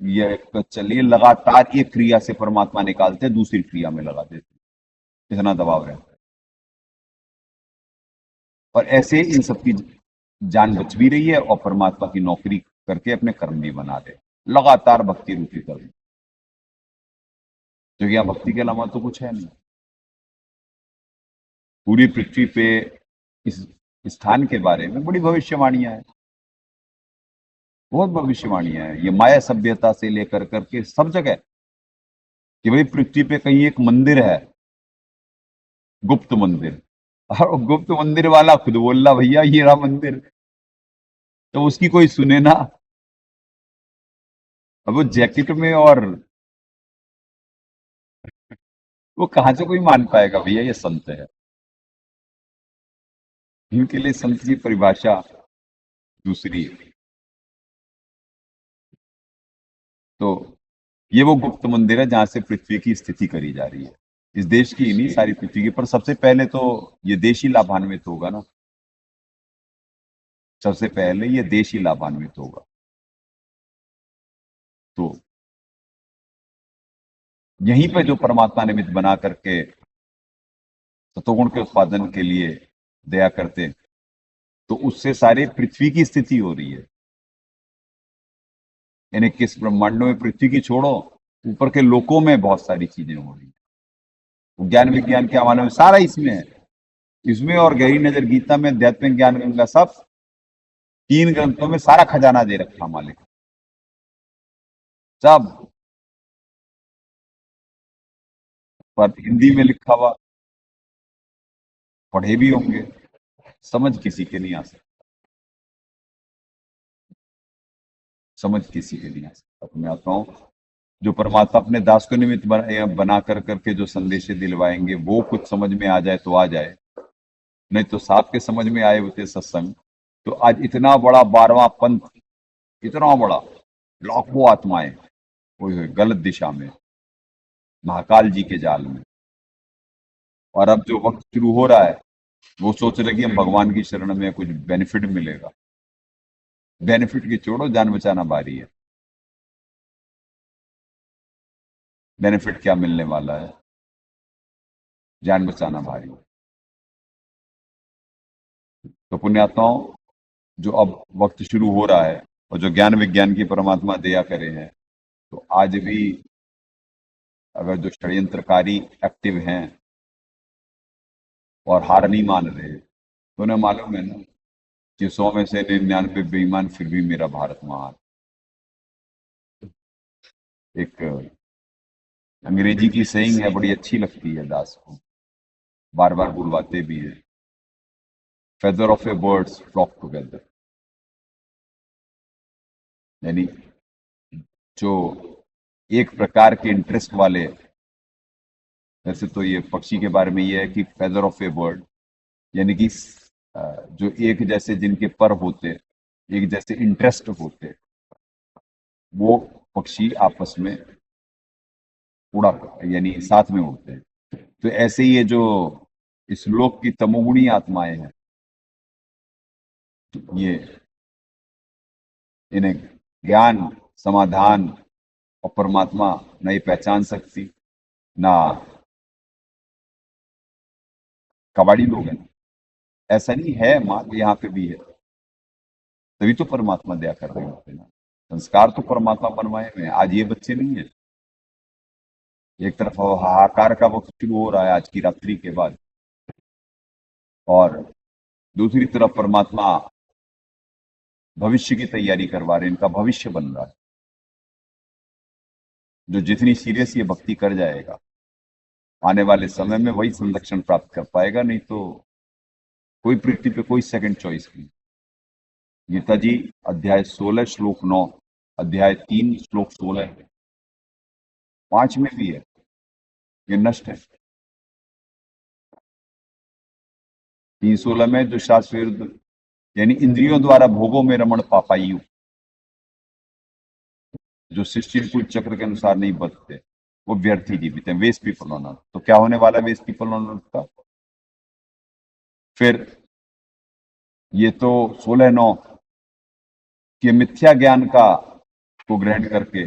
ये चलिए, लगातार एक क्रिया से परमात्मा निकालते दूसरी क्रिया में लगा देते, इतना दबाव रहता है। और ऐसे इन सबकी जान बच भी रही है, और परमात्मा की नौकरी करके अपने कर्म भी बना दे, लगातार भक्ति रूपी कर्म, क्योंकि यहाँ भक्ति के अलावा तो कुछ है नहीं। पूरी पृथ्वी पे इस स्थान के बारे में बड़ी भविष्यवाणियां हैं, बहुत भविष्यवाणियां हैं। ये माया सभ्यता से लेकर करके सब जगह, कि भाई पृथ्वी पे कहीं एक मंदिर है, गुप्त मंदिर, और वो गुप्त मंदिर वाला खुद बोल रहा भैया ये रहा मंदिर, तो उसकी कोई सुने ना। अब वो जैकेट में, और वो कहां से कोई मान पाएगा भैया ये संत है। इनके लिए संत की परिभाषा दूसरी है। तो ये वो गुप्त मंदिर है जहां से पृथ्वी की स्थिति करी जा रही है, इस देश की ही नहीं, सारी पृथ्वी की। पर सबसे पहले तो ये देश ही लाभान्वित होगा ना, सबसे पहले ये देश ही लाभान्वित होगा। तो यहीं पे जो परमात्मा निमित्त बना करके सतोगुण के उत्पादन के लिए दया करते, तो उससे सारे पृथ्वी की स्थिति हो रही है। यानी किस ब्रह्मांडों में, पृथ्वी की छोड़ो, ऊपर के लोकों में बहुत सारी चीजें हो रही है। ज्ञान विज्ञान के हवाले में सारा इसमें है, इसमें और गहरी नजर गीता में, आध्यात्मिक ज्ञान गंगा, सब 3 ग्रंथों में सारा खजाना दे रखा मालिक, सब। पर हिंदी में लिखा हुआ, पढ़े भी होंगे, समझ किसी के नहीं आ सकता, समझ किसी के नहीं आ सकता। तो मैं आता हूँ, जो परमात्मा अपने दास को निमित्त बना कर करके जो संदेश दिलवाएंगे, वो कुछ समझ में आ जाए तो आ जाए, नहीं तो साहब के समझ में आए होते सत्संग, तो आज इतना बड़ा 12वां पंथ, इतना बड़ा, लाखों आत्माएं ओए गलत दिशा में, महाकाल जी के जाल में। और अब जो वक्त शुरू हो रहा है, वो सोच रहे कि हम भगवान की शरण में कुछ बेनिफिट मिलेगा। बेनिफिट की छोड़ो, जान बचाना भारी है। बेनिफिट क्या मिलने वाला है, जान बचाना भारी है। तो पुण्यात्माओं, जो अब वक्त शुरू हो रहा है, और जो ज्ञान विज्ञान की परमात्मा दया करे हैं, तो आज भी अगर जो षड्यंत्रकारी एक्टिव हैं और हार नहीं मान रहे, तो उन्हें मालूम है ना कि 100 में से 99 बेईमान, फिर भी मेरा भारत महान। एक अंग्रेजी की सेइंग है, बड़ी अच्छी लगती है दास को, बार बार बुलवाते भी है, feather of a birds flock together, यानी जो एक प्रकार के इंटरेस्ट वाले, वैसे तो ये पक्षी के बारे में ये है कि फेदर ऑफ ए बर्ड, यानी कि जो एक जैसे जिनके पर होते, एक जैसे इंटरेस्ट होते, वो पक्षी आपस में उड़ा यानी साथ में उड़ते हैं। तो ऐसे ही ये जो इस लोक की तमोगुणी आत्माएं हैं, ये इन्हें ज्ञान, समाधान और परमात्मा न ये पहचान सकती, ना कबाड़ी लोग हैं। ऐसा नहीं है, माँ यहाँ पे भी है, तभी तो परमात्मा दया कर रहे होते हैं ना। संस्कार तो परमात्मा बनवाए हुए हैं। आज ये बच्चे नहीं है, एक तरफ हाहाकार का वक्त शुरू हो रहा है आज की रात्रि के बाद, और दूसरी तरफ परमात्मा भविष्य की तैयारी करवा रहे हैं, इनका भविष्य बन रहा है। जो जितनी सीरियस ये भक्ति कर जाएगा, आने वाले समय में वही संरक्षण प्राप्त कर पाएगा, नहीं तो कोई पृथ्वी पे कोई सेकंड चॉइस नहीं। गीता जी अध्याय 16 श्लोक 9, अध्याय 3 श्लोक 16 है, 5 में भी है, ये नष्ट है। 3:16 में जो शास्त्र विरुद्ध, यानी इंद्रियों द्वारा भोगों में रमण पापायु, जो सृष्टि कुल चक्र के अनुसार नहीं बचते, वो व्यर्थी जीवित है, वेस्ट पीपल ऑन अर्थ। तो क्या होने वाला वेस्ट पीपल ऑन अर्थ का? फिर ये तो 16:9 कि मिथ्या ज्ञान का को ग्रहण करके,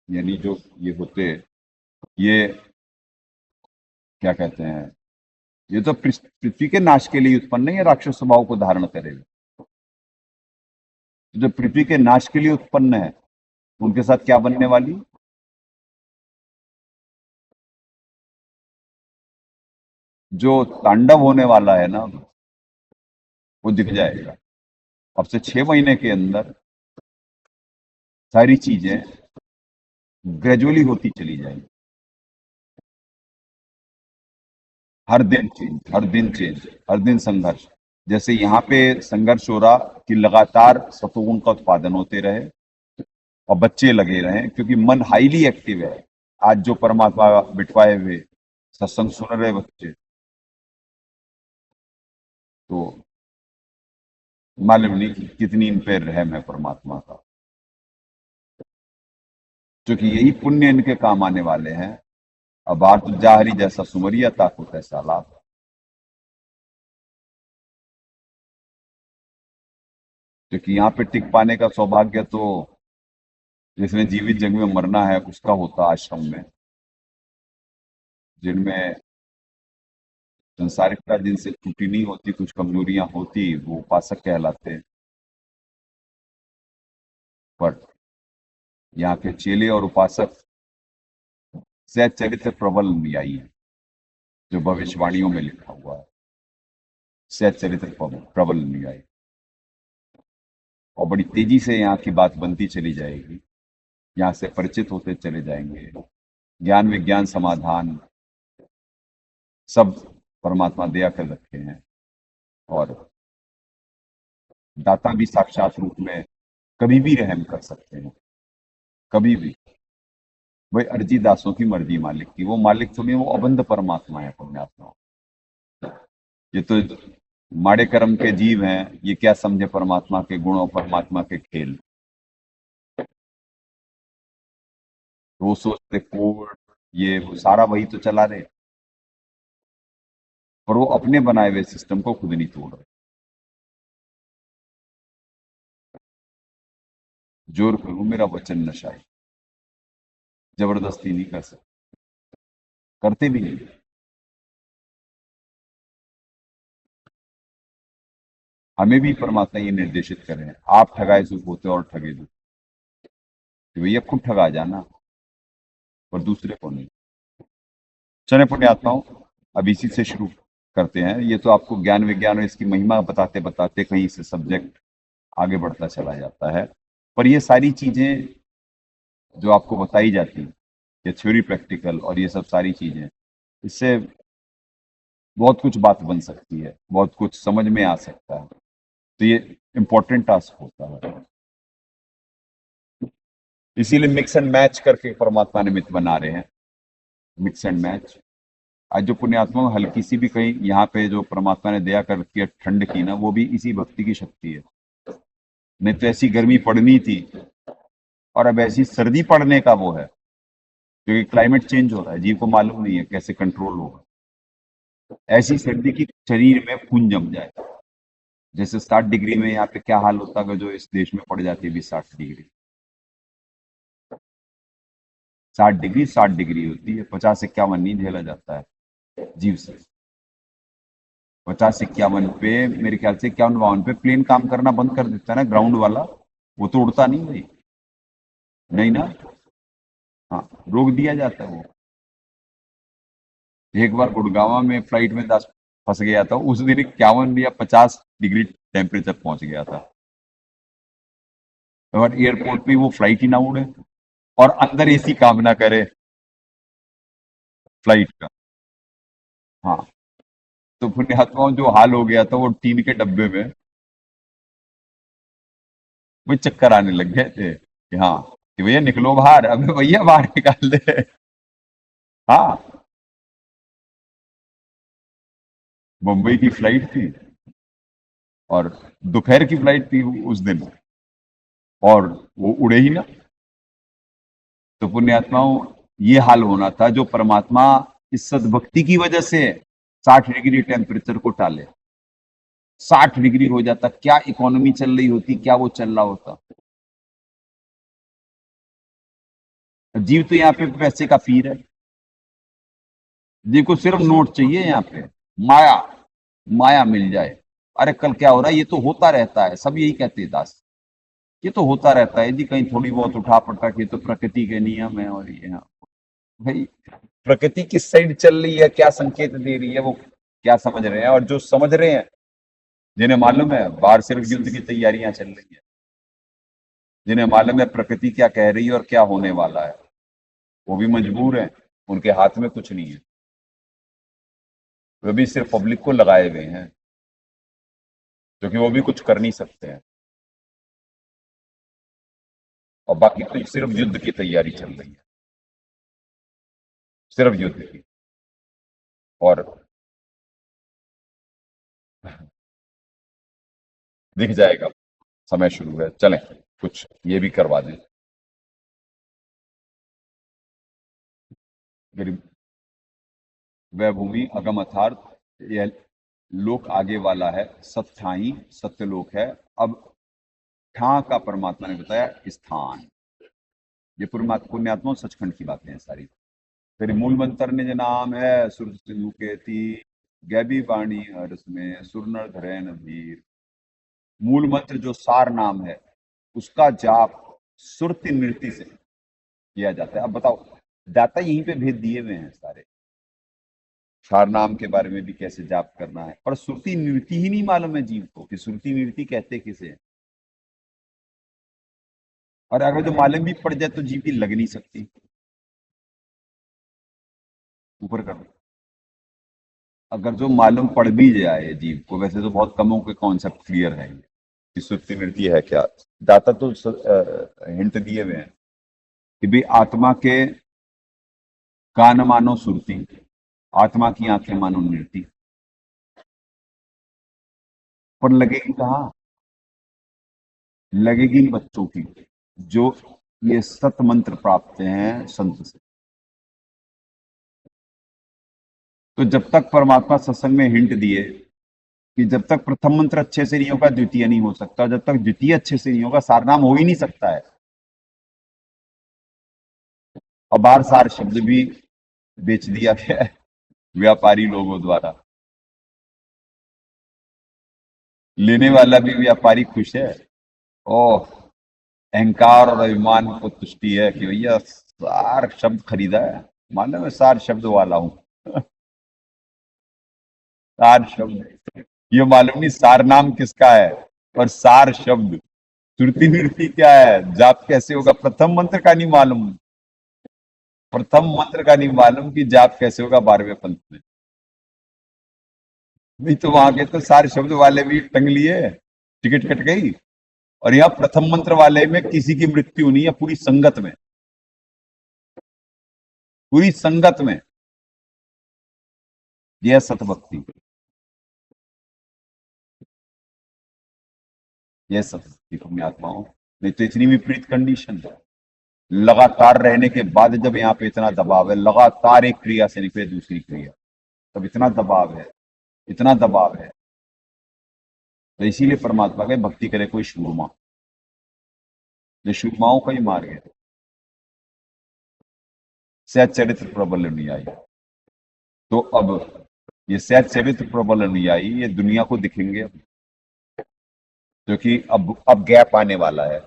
यानी जो ये होते, ये क्या कहते हैं, ये तो पृथ्वी के नाश के लिए उत्पन्न नहीं है, राक्षस स्वभाव को धारण करेगा। जो पृथ्वी के नाश के लिए उत्पन्न है, उनके साथ क्या बनने वाली? जो तांडव होने वाला है ना, वो दिख जाएगा। अब से 6 महीने के अंदर सारी चीजें ग्रेजुअली होती चली जाएंगी, हर दिन चेंज, हर दिन चेंज, हर दिन संघर्ष। जैसे यहाँ पे संघर्ष हो रहा कि लगातार सतोगुण का उत्पादन होते रहे और बच्चे लगे रहे, क्योंकि मन हाईली एक्टिव है। आज जो परमात्मा बिठवाए हुए सत्संग सुन रहे बच्चे, तो मालूम नहीं कि कितनी इन पे रहम है परमात्मा का, क्योंकि यही पुण्य इनके काम आने वाले हैं। अब आर्त जाहरी जैसा सुमरिया ताकुत ऐसा लाभ। क्योंकि यहाँ पे टिक पाने का सौभाग्य तो जिसने जीवित जंग में मरना है उसका होता आश्रम में, जिनमें संसारिकता जिनसे छुट्टी नहीं होती, कुछ कमजोरियां होती, वो उपासक कहलाते हैं। पर यहाँ के चेले और उपासक सहज चरित्र प्रबल न्यायी है, जो भविष्यवाणियों में लिखा हुआ है, सहज चरित्र प्रबल न्यायी। और बड़ी तेजी से यहाँ की बात बनती चली जाएगी, यहाँ से परिचित होते चले जाएंगे। ज्ञान विज्ञान समाधान सब परमात्मा दया कर रखे हैं, और दाता भी साक्षात रूप में कभी भी रहम कर सकते हैं, कभी भी। वही अर्जी दासों की मर्जी मालिक की, वो मालिक थोड़ी, वो अबंध परमात्मा है पुण्यात्मा। ये तो माड़े कर्म के जीव हैं, ये क्या समझे परमात्मा के गुणों, परमात्मा के खेल। तो वो सोचते कोर्ट ये वो सारा वही तो चला रहे, पर वो अपने बनाए हुए सिस्टम को खुद नहीं तोड़ रहे। जोर करूं मेरा वचन नशाई, जबरदस्ती नहीं कर सकते, करते भी नहीं। हमें भी परमात्मा ये निर्देशित करें, आप ठगाए सुख होते और ठगे दुख, कि भैया खुद ठगा जाना और दूसरे को नहीं। चले पुण्यात्माओं, अब इसी से शुरू करते हैं। ये तो आपको ज्ञान विज्ञान और इसकी महिमा बताते बताते कहीं से सब्जेक्ट आगे बढ़ता चला जाता है, पर ये सारी चीजें जो आपको बताई जाती ये थ्योरी प्रैक्टिकल और ये सब सारी चीजें, इससे बहुत कुछ बात बन सकती है, बहुत कुछ समझ में आ सकता है। तो ये इम्पोर्टेंट टास्क होता है, इसीलिए मिक्स एंड मैच करके परमात्मा निमित्त बना रहे हैं। Mix and match. आज जो पुण्यात्मा हल्की सी भी कहीं यहाँ पे जो परमात्मा ने दया करके ठंड की ना, वो भी इसी भक्ति की शक्ति है। नहीं तो ऐसी गर्मी पड़नी थी और अब ऐसी सर्दी पड़ने का वो है, क्योंकि क्लाइमेट चेंज हो रहा है, जीव को मालूम नहीं है कैसे कंट्रोल होगा। ऐसी सर्दी की शरीर में खून जम जाए, जैसे 60 डिग्री में यहाँ पे क्या हाल होता है जो इस देश में पड़ जाती है 60 डिग्री। 60 डिग्री होती है, 50-51 नहीं झेला जाता है जीव से। 50-51 पे मेरे ख्याल से 51-52 पे प्लेन काम करना बंद कर देता है ना, ग्राउंड वाला, वो तो उड़ता नहीं भाई, नहीं ना, हाँ रोक दिया जाता है वो। एक बार गुड़गांव में फ्लाइट में 10 फंस गया था, उस दिन 51 या 50 डिग्री टेम्परेचर पहुंच गया था, और एयरपोर्ट पे वो फ्लाइट ही ना उड़े और अंदर एसी काम ना करे फ्लाइट का। हाँ, तो पुण्यात्माओं जो हाल हो गया था वो टीन के डब्बे में वो चक्कर आने लग गए थे कि हाँ कि भैया निकलो बाहर, अबे भैया बाहर निकाल दे। हाँ, मुंबई की फ्लाइट थी और दोपहर की फ्लाइट थी उस दिन, और वो उड़े ही ना। तो पुण्यात्माओं ये हाल होना था जो परमात्मा इस सद्भक्ति की वजह से 60 डिग्री टेम्परेचर को टाले। 60 डिग्री हो जाता, क्या इकोनॉमी चल रही होती, क्या वो चल रहा होता। जीव तो यहाँ पे पैसे का पीर है, जीव को सिर्फ नोट चाहिए, यहाँ पे माया, माया मिल जाए। अरे कल क्या हो रहा है, ये तो होता रहता है, सब यही कहते हैं दास, ये तो होता रहता है जी, कहीं थोड़ी बहुत उठा पटक, ये तो प्रकृति के नियम है। और ये भाई प्रकृति किस साइड चल रही है, क्या संकेत दे रही है, वो क्या समझ रहे हैं। और जो समझ रहे हैं, जिन्हें मालूम है बाहर सिर्फ युद्ध की तैयारियां चल रही है, जिन्हें मालूम है प्रकृति क्या कह रही है और क्या होने वाला है, वो भी मजबूर है, उनके हाथ में कुछ नहीं है, वे भी सिर्फ पब्लिक को लगाए हुए हैं, क्योंकि वो भी कुछ कर नहीं सकते हैं। और बाकी तो सिर्फ युद्ध की तैयारी चल रही है, सिर्फ युद्ध की। और दिख जाएगा, समय शुरू है, चलें कुछ ये भी करवा दें। वह भूमि अगम अथार्थ, यह लोक आगे वाला है, सत्याई सत्य लोक है। अब ठा का परमात्मा ने बताया स्थान, ये पुण्यात्मा सचखंड की बातें हैं सारी। फिर मूल मंत्र ने जो नाम है सुर सिंधु के ती गैबी वाणी हर्ष में सुर नर धरैन वीर। मूल मंत्र जो सार नाम है, उसका जाप सुरति नृत्य से किया जाता है। अब बताओ, दाता यहीं पे भेद दिए हुए हैं सारे, सार नाम के बारे में भी कैसे जाप करना है, पर सुरति नृत्य ही नहीं मालूम है जीव को कि सुरति नृत्य कहते किसे हैं। और अगर जो मालूम भी पड़ जाए तो जीव की लग नहीं सकती। ऊपर कर, अगर जो मालूम पड़ भी जाए जीव को, वैसे तो बहुत कमों के कॉन्सेप्ट क्लियर है कि सुरति नृत्य है क्या। दाता तो हिंट दिए हुए हैं कि भाई आत्मा के कान मानो सुरती, आत्मा की आंखें मानो नृत्य, पर लगेगी कहाँ, लगेगी इन बच्चों की जो ये सत मंत्र प्राप्त हैं संत से। तो जब तक परमात्मा सत्संग में हिंट दिए कि जब तक प्रथम मंत्र अच्छे से नहीं होगा द्वितीय नहीं हो सकता, जब तक द्वितीय अच्छे से नहीं होगा सारनाम हो ही नहीं सकता है। और बाहर सार शब्द भी बेच दिया गया है व्यापारी लोगों द्वारा, लेने वाला भी व्यापारी खुश है। ओह, अहंकार और अभिमान को तुष्टि है कि भैया सार शब्द खरीदा है, मालूम मैं सार शब्द वाला हूं। सार शब्द, ये मालूम नहीं सार नाम किसका है, और सार शब्द श्रुति वृत्ति क्या है, जाप कैसे होगा, प्रथम मंत्र का नहीं मालूम। प्रथम मंत्र का नहीं मालूम कि जाप कैसे होगा 12वें पंथ में। नहीं तो वहां के तो सारे शब्द वाले भी टंग लिए, टिकट कट गई। और यहाँ प्रथम मंत्र वाले में किसी की मृत्यु नहीं है, पूरी संगत में, पूरी संगत में। यह सतभक्ति, यह सतभक्ति पुण्यात्माओं। नहीं तो इतनी विपरीत कंडीशन है, लगातार रहने के बाद जब यहाँ पे इतना दबाव है, लगातार एक क्रिया से निकले दूसरी क्रिया, तब इतना दबाव है, इतना दबाव है। तो इसीलिए परमात्मा के भक्ति करे कोई शूरमा, जो शूरमाओं का ही मार्ग है। सहज चरित्र प्रबल अनुयायी, तो अब ये सहज चरित्र प्रबल अनुयायी ये दुनिया को दिखेंगे, क्योंकि अब गैप आने वाला है।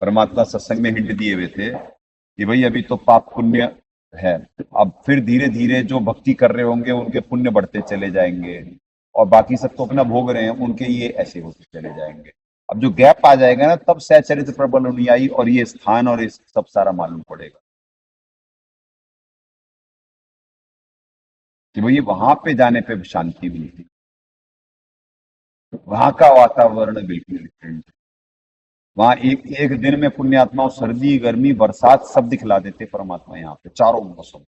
परमात्मा सत्संग में हिंट दिए हुए थे कि भाई अभी तो पाप पुण्य है, अब फिर धीरे धीरे जो भक्ति कर रहे होंगे उनके पुण्य बढ़ते चले जाएंगे, और बाकी सब तो अपना भोग रहे हैं उनके ये ऐसे होते चले जाएंगे। अब जो गैप आ जाएगा ना, तब सहज चरित्र प्रबल अनुयायी और ये स्थान और ये सब सारा मालूम पड़ेगा कि भाई वहां पे जाने पे शांति मिलती, वहां का वातावरण बिल्कुल डिफरेंट। वहां एक एक दिन में पुण्यात्माओं सर्दी गर्मी बरसात सब दिखला देते परमात्मा, यहाँ पे चारों मौसम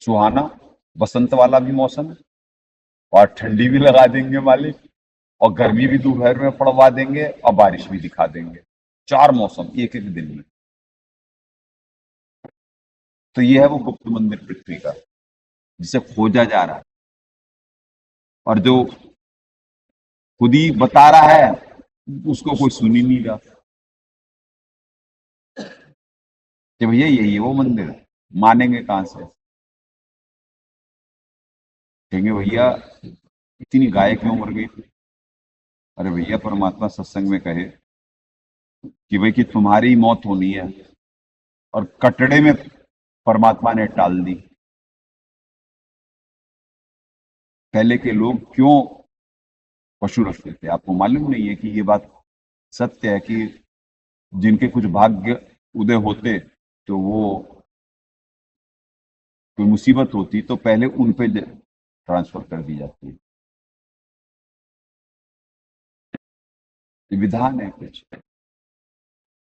सुहाना, बसंत वाला भी मौसम है, और ठंडी भी लगा देंगे मालिक, और गर्मी भी दोपहर में पड़वा देंगे, और बारिश भी दिखा देंगे। 4 मौसम एक एक दिन में। तो ये है वो गुप्त मंदिर पृथ्वी का, जिसे खोजा जा रहा है, और जो खुद ही बता रहा है उसको कोई सुन ही नहीं रहा कि भैया यही है वो मंदिर। मानेंगे कहां से? कहेंगे भैया इतनी गाय क्यों मर गई? अरे भैया परमात्मा सत्संग में कहे कि भाई कि तुम्हारी मौत होनी है, और कटड़े में परमात्मा ने टाल दी। पहले के लोग क्यों पशु रखते थे? आपको मालूम नहीं है कि ये बात सत्य है कि जिनके कुछ भाग्य उदय होते तो वो कोई मुसीबत होती तो पहले उन पे ट्रांसफर कर दी जाती है। ये विधान है, कुछ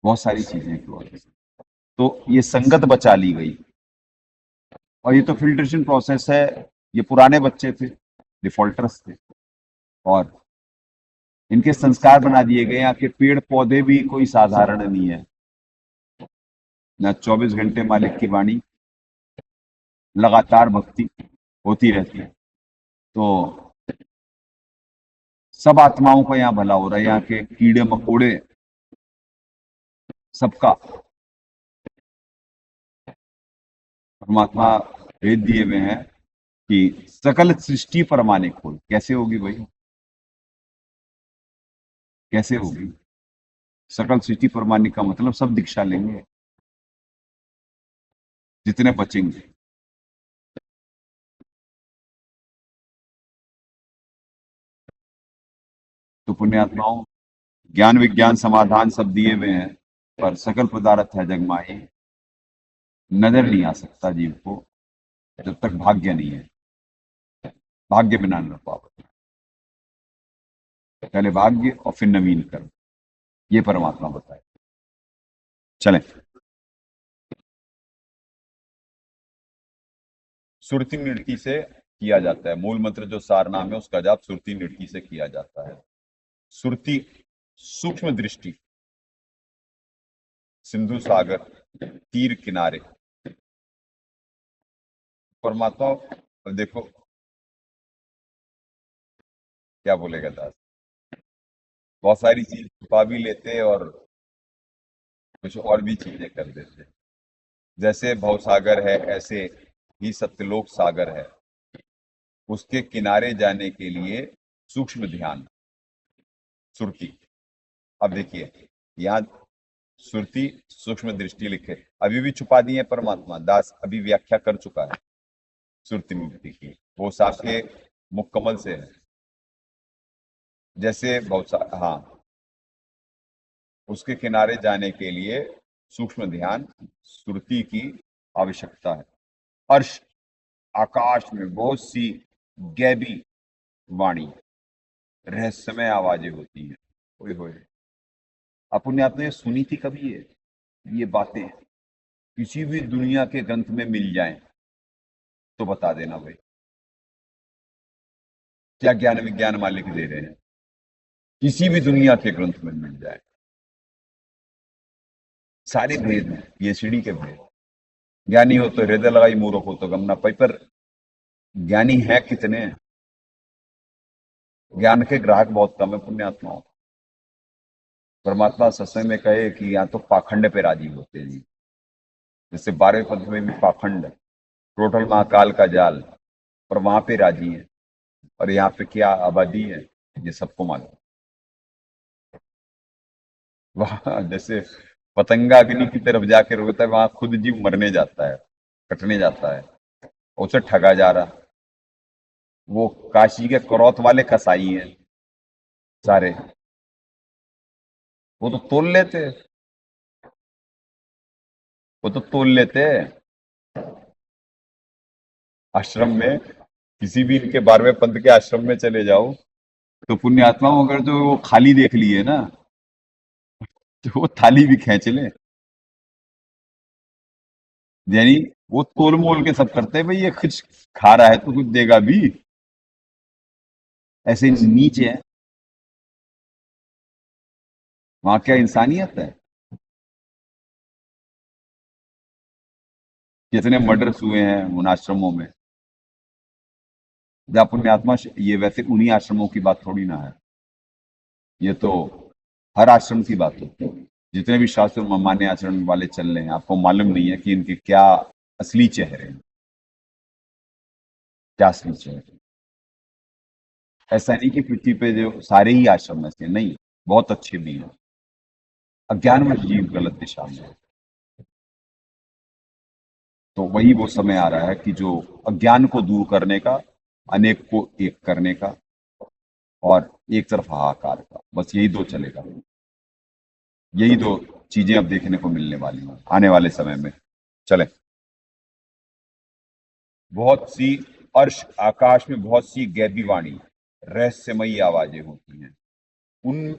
बहुत सारी चीजें की वजह से तो ये संगत बचा ली गई। और ये तो फिल्ट्रेशन प्रोसेस है। ये पुराने बच्चे थे, डिफॉल्टर्स थे, और इनके संस्कार बना दिए गए। यहाँ के पेड़ पौधे भी कोई साधारण नहीं है ना। 24 घंटे मालिक की वाणी, लगातार भक्ति होती रहती है। तो सब आत्माओं का यहाँ भला हो रहा है। यहाँ के कीड़े मकोड़े सबका परमात्मा भेज दिए हुए हैं कि सकल सृष्टि परमाने खोल। कैसे होगी भाई? कैसे होगी? सकल सृष्टि परमाने का मतलब सब दीक्षा लेंगे जितने बचेंगे। तो पुण्यात्माओं ज्ञान विज्ञान समाधान सब दिए हुए हैं, पर सकल पदार्थ है जगमाही नजर नहीं आ सकता जीव को जब तक भाग्य नहीं है। भाग्य बिना न पावत, पहले भाग्य और फिर नवीन कर्म, ये परमात्मा बताए। चलें, सुरती निड़की से किया जाता है। मूल मंत्र जो सार नाम है उसका जाप सुरती निड़की से किया जाता है। सुरती सूक्ष्म दृष्टि, सिंधु सागर तीर किनारे परमात्मा। अब देखो क्या बोलेगा दास, बहुत सारी चीज छुपा भी लेते और कुछ और भी चीजें कर देते। जैसे भवसागर है ऐसे ही सत्यलोक सागर है, उसके किनारे जाने के लिए सूक्ष्म ध्यान सुरती। अब देखिए यहाँ सुरती सूक्ष्म दृष्टि लिखे, अभी भी छुपा दी है परमात्मा। दास अभी व्याख्या कर चुका है सुरती मूर्ति की, वो साफ के मुख कमल से है। जैसे हाँ, उसके किनारे जाने के लिए सूक्ष्म ध्यान श्रुति की आवश्यकता है। अर्श, आकाश में बहुत सी गैबी वाणी, रहस्यमय आवाजें होती हैं। ओए होए, अपन ने आपने सुनी थी कभी ये बातें किसी भी दुनिया के ग्रंथ में मिल जाएं तो बता देना भाई, क्या ज्ञान विज्ञान मालिक दे रहे हैं। किसी भी दुनिया के ग्रंथ में मिल जाए, सारे भेद हैं, ये सीढ़ी के भेद। ज्ञानी हो तो हृदय लगाई, मूर्ख हो तो गम ना पाई। पर ज्ञानी है कितने हैं? ज्ञान के ग्राहक बहुत कम है पुण्यात्माओं। परमात्मा सत्संग में कहे कि यहाँ तो पाखंड पे राजी होते हैं जी। जैसे 12वें पद में भी पाखंड, टोटल महाकाल का जाल, पर वहां पे राजी है। और यहाँ पे क्या आबादी है ये सबको मालूम। वहां जैसे पतंगा अग्नि की तरफ जाकर रोता है, वहां खुद जीव मरने जाता है, कटने जाता है, उसे ठगा जा रहा। वो काशी के करौत वाले कसाई हैं सारे, वो तो तोल लेते, वो तो तोल लेते आश्रम में। किसी भी इनके 12वें पंथ के आश्रम में चले जाओ तो पुण्यात्माओं अगर जो वो खाली देख लिए ना तो वो थाली भी खींच ले। यानी वो तोल मोल के सब करते हैं, भाई ये कुछ खा रहा है तो कुछ देगा भी। ऐसे नीचे है, वहां क्या इंसानियत है? कितने मर्डर्स हुए हैं उन आश्रमों में। जहाँ पुण्यात्मा, ये वैसे उन्हीं आश्रमों की बात थोड़ी ना है, ये तो हर आश्रम की बात होती है। जितने भी शास्त्र मान्य आचरण वाले चल रहे हैं, आपको मालूम नहीं है कि इनके क्या असली चेहरे हैं, क्या असली चेहरे। ऐसा नहीं कि पृथ्वी पे जो सारे ही आश्रम ऐसे, नहीं, बहुत अच्छे भी हैं। अज्ञान में जीव गलत दिशा में है। तो वही वो समय आ रहा है कि जो अज्ञान को दूर करने का, अनेक को एक करने का, और एक तरफ हाहाकार का, बस यही दो चलेगा। यही दो चीजें अब देखने को मिलने वाली हैं आने वाले समय में। चले, बहुत सी अर्श, आकाश में बहुत सी गैबी वाणी, रहस्यमयी आवाजें होती हैं। उन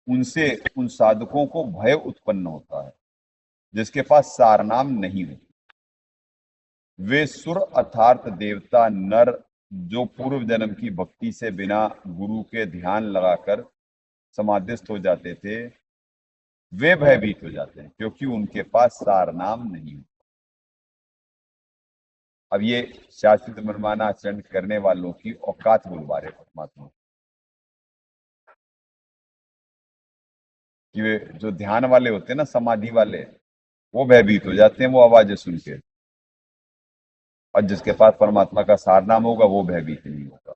उनसे उन साधकों को भय उत्पन्न होता है जिसके पास सारनाम नहीं होती। वे सुर अर्थात देवता नर जो पूर्व जन्म की भक्ति से बिना गुरु के ध्यान लगाकर समाधिस्थ हो जाते थे, वे भयभीत हो जाते हैं क्योंकि उनके पास सारनाम नहीं होता। अब ये शास्त्रित मनमाना आचरण करने वालों की औकात बुलवा रहे परमात्मा, कि वे जो ध्यान वाले होते हैं ना, समाधि वाले, वो भयभीत हो जाते हैं वो आवाजें सुन के। और जिसके पास परमात्मा का सारनाम होगा वो भयभीत नहीं होगा।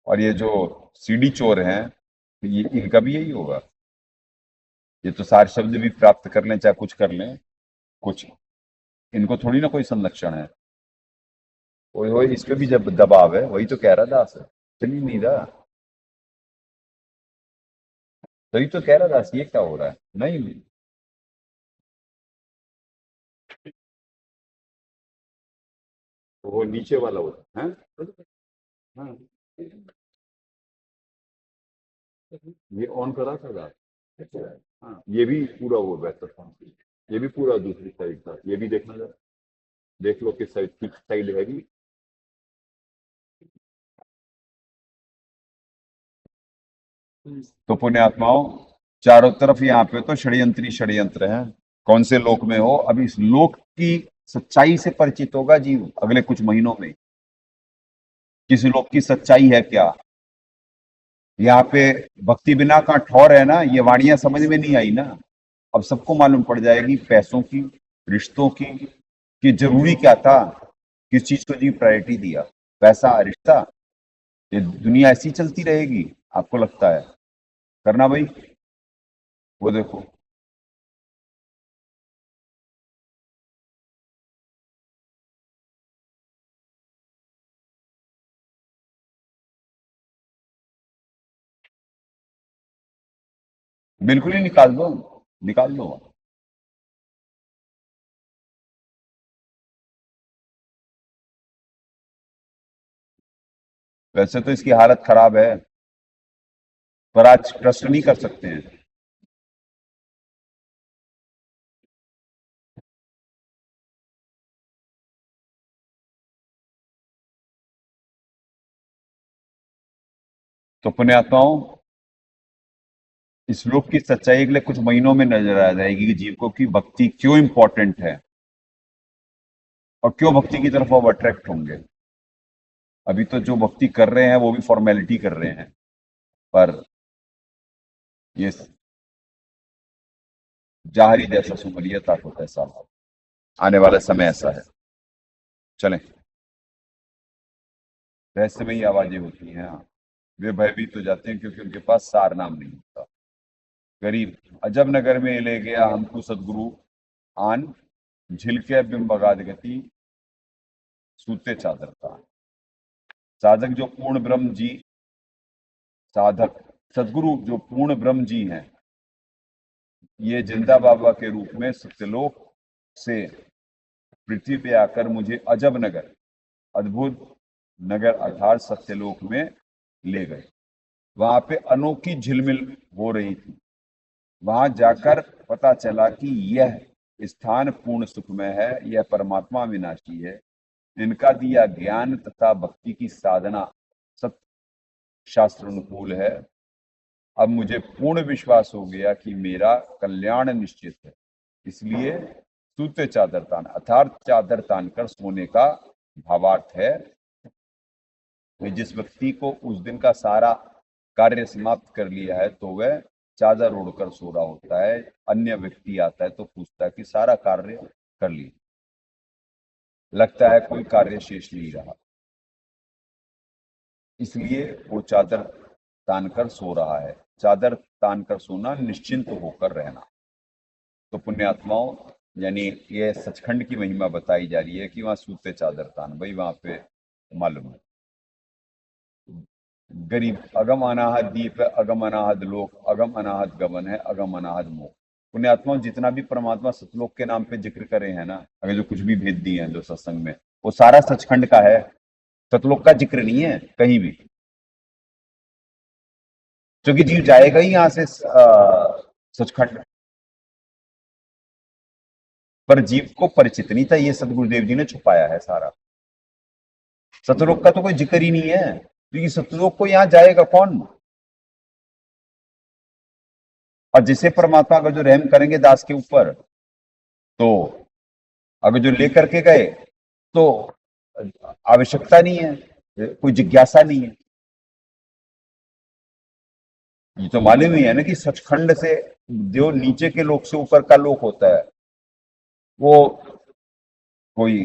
और ये जो सीडी चोर हैं, ये इनका भी यही होगा। ये तो सारे शब्द भी प्राप्त कर लें, चाहे कुछ कर लें, कुछ इनको थोड़ी ना कोई संरक्षण है। वो इस पे भी जब दबाव है, वही तो कह रहा दास, चल ही नहीं रहा। तभी तो कह रहा दास, ये क्या हो रहा है? नहीं, वो नीचे वाला होता है। हाँ, ये ऑन करा था दास। हाँ, ये भी पूरा वो बेहतर था, ये भी पूरा दूसरी साइड था, ये भी देखना जरा, देख लो किस साइड, किस साइड है भी। तो पुण्य आत्माओं, चारों तरफ यहाँ पे तो षड्यंत्री षड्यंत्र हैं। कौन से लोक में हो, अभी इस लोक की सच्चाई से परिचित होगा जीव अगले कुछ महीनों में। किस लोक की सच्चाई है क्या? यहाँ पे भक्ति बिना का ठौर है ना, ये वाणियां समझ में नहीं आई ना। अब सबको मालूम पड़ जाएगी पैसों की, रिश्तों की, कि जरूरी क्या था, किस चीज को जी प्रायोरिटी दिया, पैसा रिश्ता। ये दुनिया ऐसी चलती रहेगी आपको लगता है? करना भाई, वो देखो। बिल्कुल ही निकाल दो, निकाल दो। वैसे तो इसकी हालत खराब है, पर आज ट्रस्ट नहीं कर सकते हैं। तो पुण्यात्माओं, इस श्लोक की सच्चाई अगले कुछ महीनों में नजर आ जाएगी कि जीव को की भक्ति क्यों इंपॉर्टेंट है और क्यों भक्ति की तरफ वो अट्रैक्ट होंगे। अभी तो जो भक्ति कर रहे हैं वो भी फॉर्मेलिटी कर रहे हैं, पर ये जाहरी जैसा सुमरिया ताकत है साहब, आने वाला समय ऐसा है। चलें, रहस्यमयी आवाजें होती हैं, हाँ। वे भयभीत हो जाते हैं क्योंकि उनके पास सार नाम नहीं होता। गरीब अजब नगर में ले गया हमको सदगुरु आन, झिलके बिंबगाद गति सूते चादर का। साधक जो पूर्ण ब्रह्म जी, साधक सदगुरु जो पूर्ण ब्रह्म जी हैं, ये जिंदा बाबा के रूप में सत्यलोक से पृथ्वी पे आकर मुझे अजब नगर, अद्भुत नगर अर्थात सत्यलोक में ले गए। वहां पे अनोखी झिलमिल हो रही थी। वहां जाकर पता चला कि यह स्थान पूर्ण सुखमय है, यह परमात्मा विनाशी है। इनका दिया ज्ञान तथा भक्ति की साधना सब शास्त्र अनुकूल है। अब मुझे पूर्ण विश्वास हो गया कि मेरा कल्याण निश्चित है। इसलिए सूते चादर तान अर्थात चादर तान कर सोने का भावार्थ है कि जिस व्यक्ति को उस दिन का सारा कार्य समाप्त कर लिया है तो वह चादर ओढ़कर सो रहा होता है। अन्य व्यक्ति आता है तो पूछता है कि सारा कार्य कर लिया, लगता है कोई कार्य शेष नहीं रहा, इसलिए वो चादर तानकर सो रहा है। चादर तानकर सोना, निश्चिंत होकर रहना। तो पुण्यात्माओं, यानी ये सचखंड की महिमा बताई जा रही है कि वहां सूते चादर तान, भाई वहां पे मालूम है। गरीब अगम अनाहत दीप है, अगम अनाहत लोक, अगम अनाहत गमन है, अगम अनाहत मोह। पुण्यात्माओं, जितना भी परमात्मा सतलोक के नाम पे जिक्र करे हैं ना, अगर जो कुछ भी भेद दिए हैं जो सत्संग में, वो सारा सचखंड का है, सतलोक का जिक्र नहीं है कहीं भी। क्योंकि जीव जाएगा ही यहां से सचखंड, पर जीव को परिचित नहीं था, ये सदगुरुदेव जी ने छुपाया है सारा। सतलोक का तो कोई जिक्र ही नहीं है, क्योंकि सतलोक को यहां जाएगा कौन। और जिसे परमात्मा अगर जो रहम करेंगे दास के ऊपर, तो अगर जो लेकर के गए तो आवश्यकता नहीं है, कोई जिज्ञासा नहीं है। ये तो मालूम ही है ना कि सचखंड से जो नीचे के लोक से ऊपर का लोक होता है, वो कोई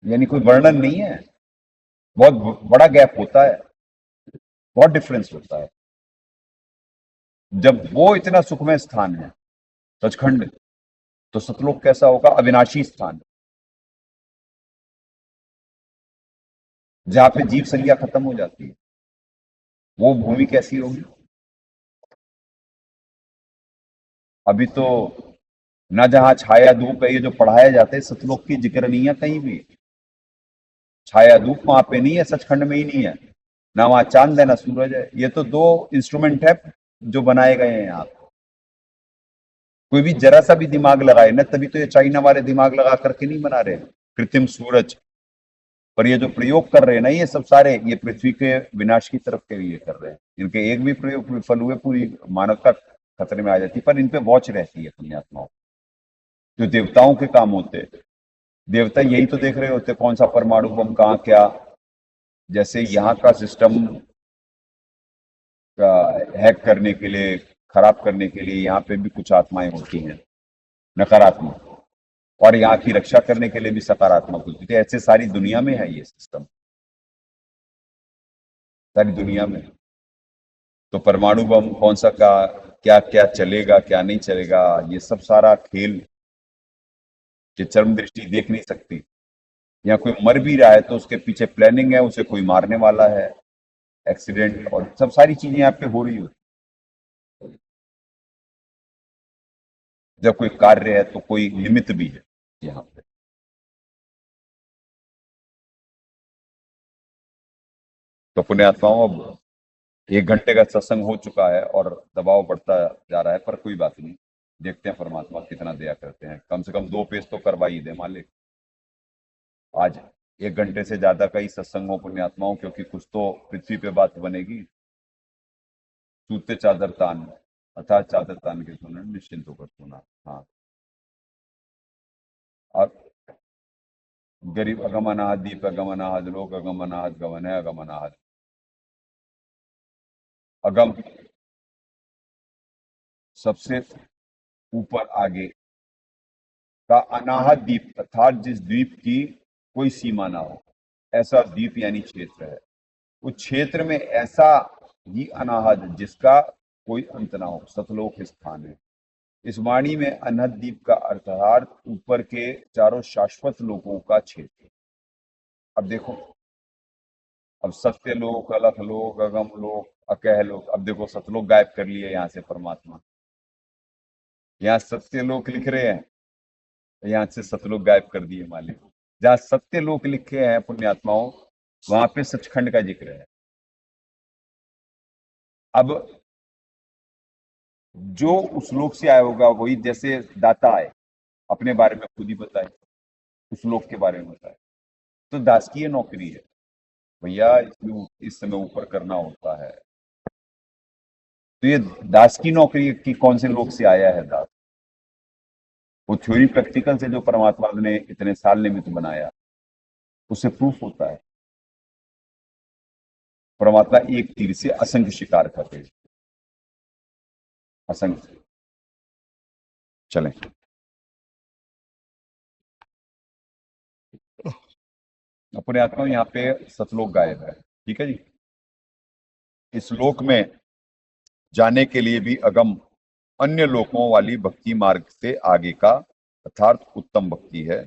यानी कोई वर्णन नहीं है। बहुत बड़ा गैप होता है, बहुत डिफरेंस होता है। जब वो इतना सुखमय स्थान है सचखंड, तो सतलोक कैसा होगा, अविनाशी स्थान, जहां पे जीव संज्ञा खत्म हो जाती है। वो भूमि कैसी होगी। अभी तो न जहां छाया धूप है, ये जो पढ़ाया जाते हैं सतलोक की जिक्र नहीं है कहीं भी। छाया धूप वहां पे नहीं है, सचखंड में ही नहीं है, ना वहां चांद है ना सूरज है। ये तो दो इंस्ट्रूमेंट है जो बनाए गए हैं यहाँ। कोई भी जरा सा भी दिमाग लगाए ना, तभी तो ये चाइना वाले दिमाग लगा करके नहीं बना रहे कृत्रिम सूरज। पर ये जो प्रयोग कर रहे हैं ना, ये सब सारे ये पृथ्वी के विनाश की तरफ के लिए कर रहे हैं। इनके एक भी प्रयोग विफल हुए पूरी मानवता खतरे में आ जाती है। पर इन पे वॉच रहती है पुण्यात्माओं। जो देवताओं के काम होते, देवता यही तो देख रहे होते कौन सा परमाणु बम कहाँ क्या। जैसे यहाँ का सिस्टम हैक करने के लिए, खराब करने के लिए यहाँ पे भी कुछ आत्माएं होती हैं नकारात्मक, और यहाँ की रक्षा करने के लिए भी सकारात्मक होती थी। ऐसे सारी दुनिया में है ये सिस्टम, सारी दुनिया में। तो परमाणु बम कौन सा का क्या क्या चलेगा क्या नहीं चलेगा, ये सब सारा खेल कि चरम दृष्टि देख नहीं सकती। या कोई मर भी रहा है तो उसके पीछे प्लानिंग है, उसे कोई मारने वाला है, एक्सीडेंट और सब सारी चीजें यहाँ पे हो रही होती। जब कोई कार्य है तो कोई निमित्त भी है यहाँ पे। तो पुण्यात्माओं, अब 1 घंटे का सत्संग हो चुका है और दबाव बढ़ता जा रहा है, पर कोई बात नहीं, देखते हैं परमात्मा कितना दया करते हैं। कम से कम 2 पेज तो करवा ही दे मालिक। आज 1 घंटे से ज्यादा का ही सत्संग हो पुण्यात्माओं, क्योंकि कुछ तो पृथ्वी पे बात बनेगी। सूते चादर तान, अर्थात चादर तान के सुना, निश्चिंत होकर सुना। हाँ, और गरीब अगमनाहत, दीप अगमनाहत, लोक अगमनाहत, गमन है अगमनाहत। अगम सबसे ऊपर आगे का अनाहत द्वीप, अर्थात जिस द्वीप की कोई सीमा ना हो, ऐसा द्वीप यानी क्षेत्र है। उस क्षेत्र में ऐसा ही अनाहत जिसका कोई अंत ना हो, सतलोक स्थान है। इस वाणी में अनहद द्वीप का अर्थात ऊपर के चारों शाश्वत लोकों का क्षेत्र। अब देखो, अब सत्य लोक, अलख लोक, अगम लोक, अकह लोक, अब देखो सतलोक गायब कर लिए यहाँ से परमात्मा। यहाँ सत्य लोक लिख रहे हैं, यहाँ से सतलोक गायब कर दिए मालिक। जहाँ सत्य लोक लिखे हैं पुण्यात्माओं, वहां पे सचखंड का जिक्र है। अब जो उस लोक से आया होगा, वही जैसे दाता आए, अपने बारे में खुद ही बताए, उस लोक के बारे में बताए। तो दास की ये नौकरी है भैया, इसमें इस समय ऊपर करना होता है। तो ये दास की नौकरी है कि कौन से लोक से आया है दास। वो थ्योरी प्रैक्टिकल से जो परमात्मा ने इतने साल निमित्त बनाया, उससे प्रूफ होता है। परमात्मा एक तीर से असंख्य शिकार करते हैं, असंख्य। चलें, अपने आत्मा यहाँ पे सतलोक गायब है, ठीक है जी। इस लोक में जाने के लिए भी अगम अन्य लोकों वाली भक्ति मार्ग से आगे का अर्थात उत्तम भक्ति है।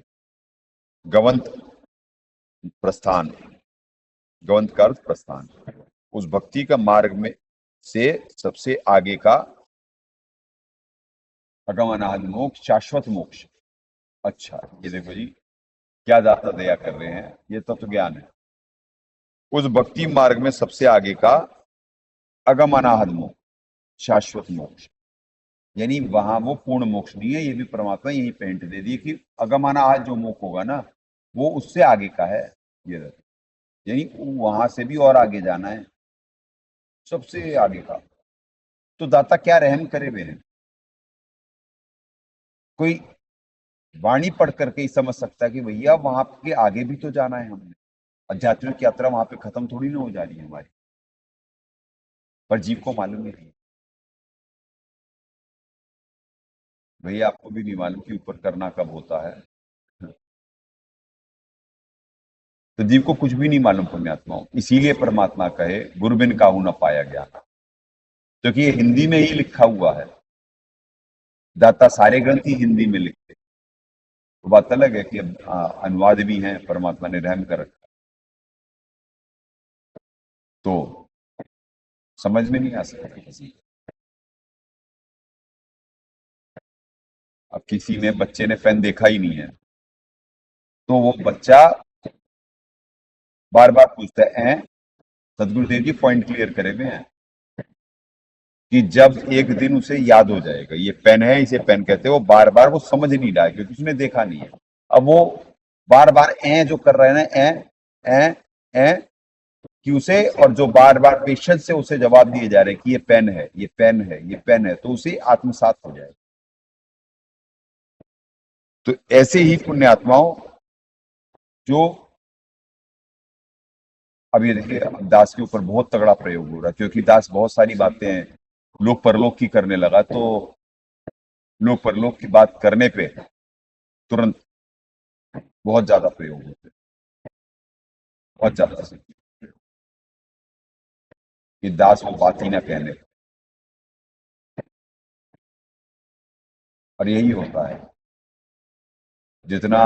गवंत प्रस्थान, गवंत का अर्थ प्रस्थान, उस भक्ति का मार्ग में से सबसे आगे का अगम अनाहत मोक्ष, शाश्वत मोक्ष। अच्छा, ये देखो जी, क्या दाता दया कर रहे हैं, ये तत्व ज्ञान है। उस भक्ति मार्ग में सबसे आगे का अगम अनाहत मोक्ष, शाश्वत मोक्ष, यानी वहां वो पूर्ण मोक्ष नहीं है। ये भी परमात्मा यही पेंट दे दी कि अगम अनाहत जो मोक्ष होगा ना, वो उससे आगे का है। ये यानी वहां से भी और आगे जाना है, सबसे आगे का। तो दाता क्या रहम करे वे हैं। कोई वाणी पढ़ करके ही समझ सकता है कि भैया वहां के आगे भी तो जाना है हमने। आध्यात्मिक यात्रा वहां पे खत्म थोड़ी ना हो जा रही है हमारी, पर जीव को मालूम ही नहीं। भैया आपको भी नहीं मालूम कि ऊपर करना कब होता है। तो जीव को कुछ भी नहीं मालूम पुण्यात्माओं। इसीलिए परमात्मा कहे गुरु बिन काहू न पाया गया, क्योंकि ये हिंदी में ही लिखा हुआ है। दाता सारे ग्रंथ ही हिंदी में लिखते। तो बात अलग है कि अब अनुवाद भी है, परमात्मा ने रहम कर रखा, तो समझ में नहीं आ सकता किसी। अब किसी ने बच्चे ने पेन देखा ही नहीं है, तो वो बच्चा बार बार पूछता है। सदगुरुदेव जी पॉइंट क्लियर करे हुए हैं कि जब एक दिन उसे याद हो जाएगा ये पेन है, इसे पेन कहते हैं, वो बार बार वो समझ नहीं रहा है क्योंकि उसने देखा नहीं है। अब वो बार बार जो कर रहे हैं ना, ए कि उसे, और जो बार बार पेशेंस से उसे जवाब दिए जा रहे हैं कि ये पेन है, ये पेन है, ये पेन है, तो उसे आत्मसात हो जाए। तो ऐसे ही पुण्य आत्माओं, जो अब ये देखिए दास के ऊपर बहुत तगड़ा प्रयोग हो रहा है, क्योंकि दास बहुत सारी बातें लोक परलोक की करने लगा, तो लोक परलोक की बात करने पे तुरंत बहुत ज्यादा प्रयोग होते, बहुत ज्यादा से कि दास वो बात ही ना कहने। और यही होता है, जितना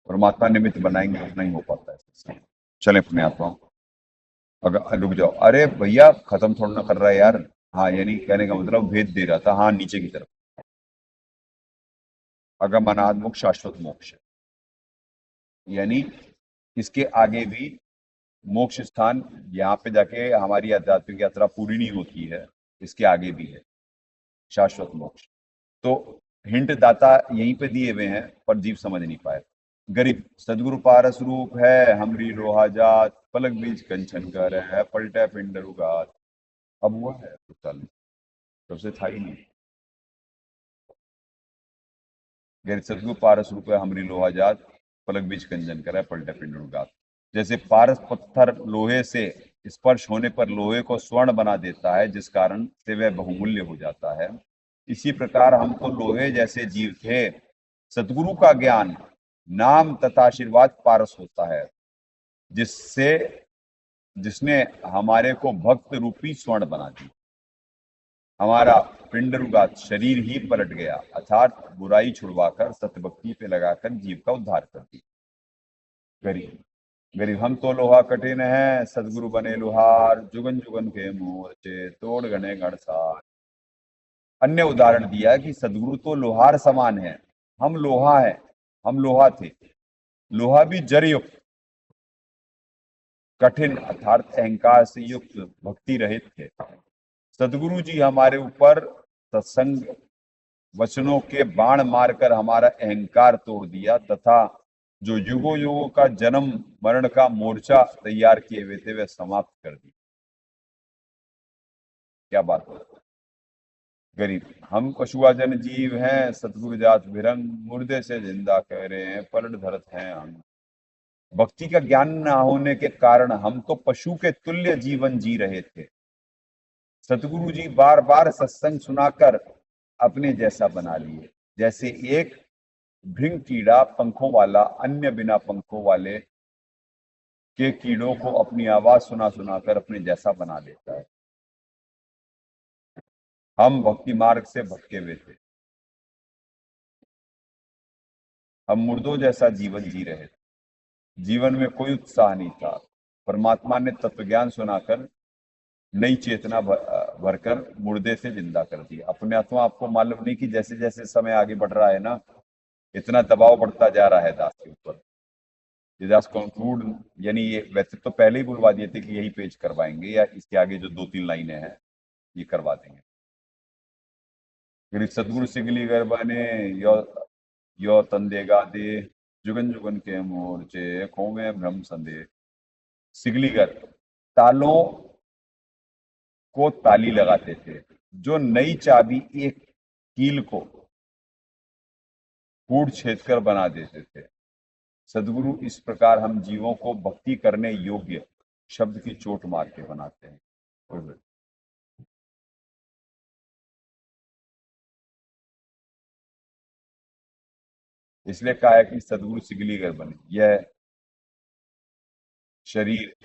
परमात्मा निमित्त बनाएंगे उतना ही हो पाता है। चले अपने आप, अगर रुक जाओ, अरे भैया खत्म थोड़ा ना कर रहा है यार, हाँ, यानी कहने का मतलब भेद दे रहा था, हाँ नीचे की तरफ। अगमनाद मोक्ष शाश्वत मोक्ष, यानी इसके आगे भी मोक्ष स्थान, यहाँ पे जाके हमारी आध्यात्मिक यात्रा पूरी नहीं होती है, इसके आगे भी है शाश्वत मोक्ष। तो हिंट दाता यहीं पे दिए हुए हैं पर जीव समझ नहीं पाए। गरीब सदगुरु पारस रूप है हमरी लोहा जात, पलक बीज कंचन कर है पलटे पिंडर उगात। अब हुआ है कुछ साल में, तब से था ही नहीं। गरीब सदगुरु पारस रूप है हमरी लोहा जात, पलक बीज कंचन कर है पलटे पिंडर उगात। जैसे पारस पत्थर लोहे से स्पर्श होने पर लोहे को स्वर्ण बना देता है, जिस कारण से वह बहुमूल्य हो जाता है, इसी प्रकार हम तो लोहे जैसे जीव थे। सतगुरु का ज्ञान, नाम तथा आशीर्वाद पारस होता है, जिससे जिसने हमारे को भक्त रूपी स्वर्ण बना दी। हमारा पिंडरुगात शरीर ही पलट गया, अर्थात बुराई छुड़वाकर सतभक्ति पे लगाकर जीव का उद्धार कर दी। गरीब गरीब हम तो लोहा कठिन है, सदगुरु बने लोहार, जुगन जुगन के मोर्चे तोड़ गणे गणसार। अन्य उदाहरण दिया कि सदगुरु तो लोहार समान है, हम लोहा है, हम लोहा थे। लोहा भी जर युक्त, कठिन अर्थात अहंकार से युक्त, भक्ति रहित थे। सदगुरु जी हमारे ऊपर सत्संग वचनों के बाण मारकर हमारा अहंकार तोड़ दिया, तथा जो युगों युगों का जन्म मरण का मोर्चा तैयार किए हुए थे वह समाप्त कर दी। क्या बात है। गरीब हम पशुआ जन जीव हैं, सतगुरु जात भिरंग, मुर्दे से जिंदा कह रहे हैं पलट धरत हैं हम। भक्ति का ज्ञान न होने के कारण हम तो पशु के तुल्य जीवन जी रहे थे। सतगुरु जी बार बार सत्संग सुनाकर अपने जैसा बना लिए, जैसे एक भृंग कीड़ा पंखों वाला अन्य बिना पंखों वाले के कीड़ों को अपनी आवाज सुना सुनाकर अपने जैसा बना लेता है। हम भक्ति मार्ग से भटके हुए थे, हम मुर्दों जैसा जीवन जी रहे थे, जीवन में कोई उत्साह नहीं था। परमात्मा ने तत्व ज्ञान सुनाकर नई चेतना भरकर मुर्दे से जिंदा कर दिया। अपने आत्मा आपको मालूम नहीं कि जैसे जैसे समय आगे बढ़ रहा है ना, इतना दबाव बढ़ता जा रहा है दास के ऊपर। ये दास कंक्लूड, यानी ये वैसे तो पहले ही बुलवा दिए थे कि यही पेज करवाएंगे, या इसके आगे जो 2-3 लाइनें हैं ये करवा देंगे। फिर सतगुरु सिगली घर बने यो तंदेगा दे, जुगन जुगन के मोर्चे खोवे भ्रम संदेह। सिगलीगर तालों को ताली लगाते थे, जो नई चाबी एक कील को कूड़ छेद कर बना देते थे। सदगुरु इस प्रकार हम जीवों को भक्ति करने योग्य शब्द की चोट मार के बनाते हैं। इसलिए कहा है कि सदगुरु सिगलीगर बने। यह शरीर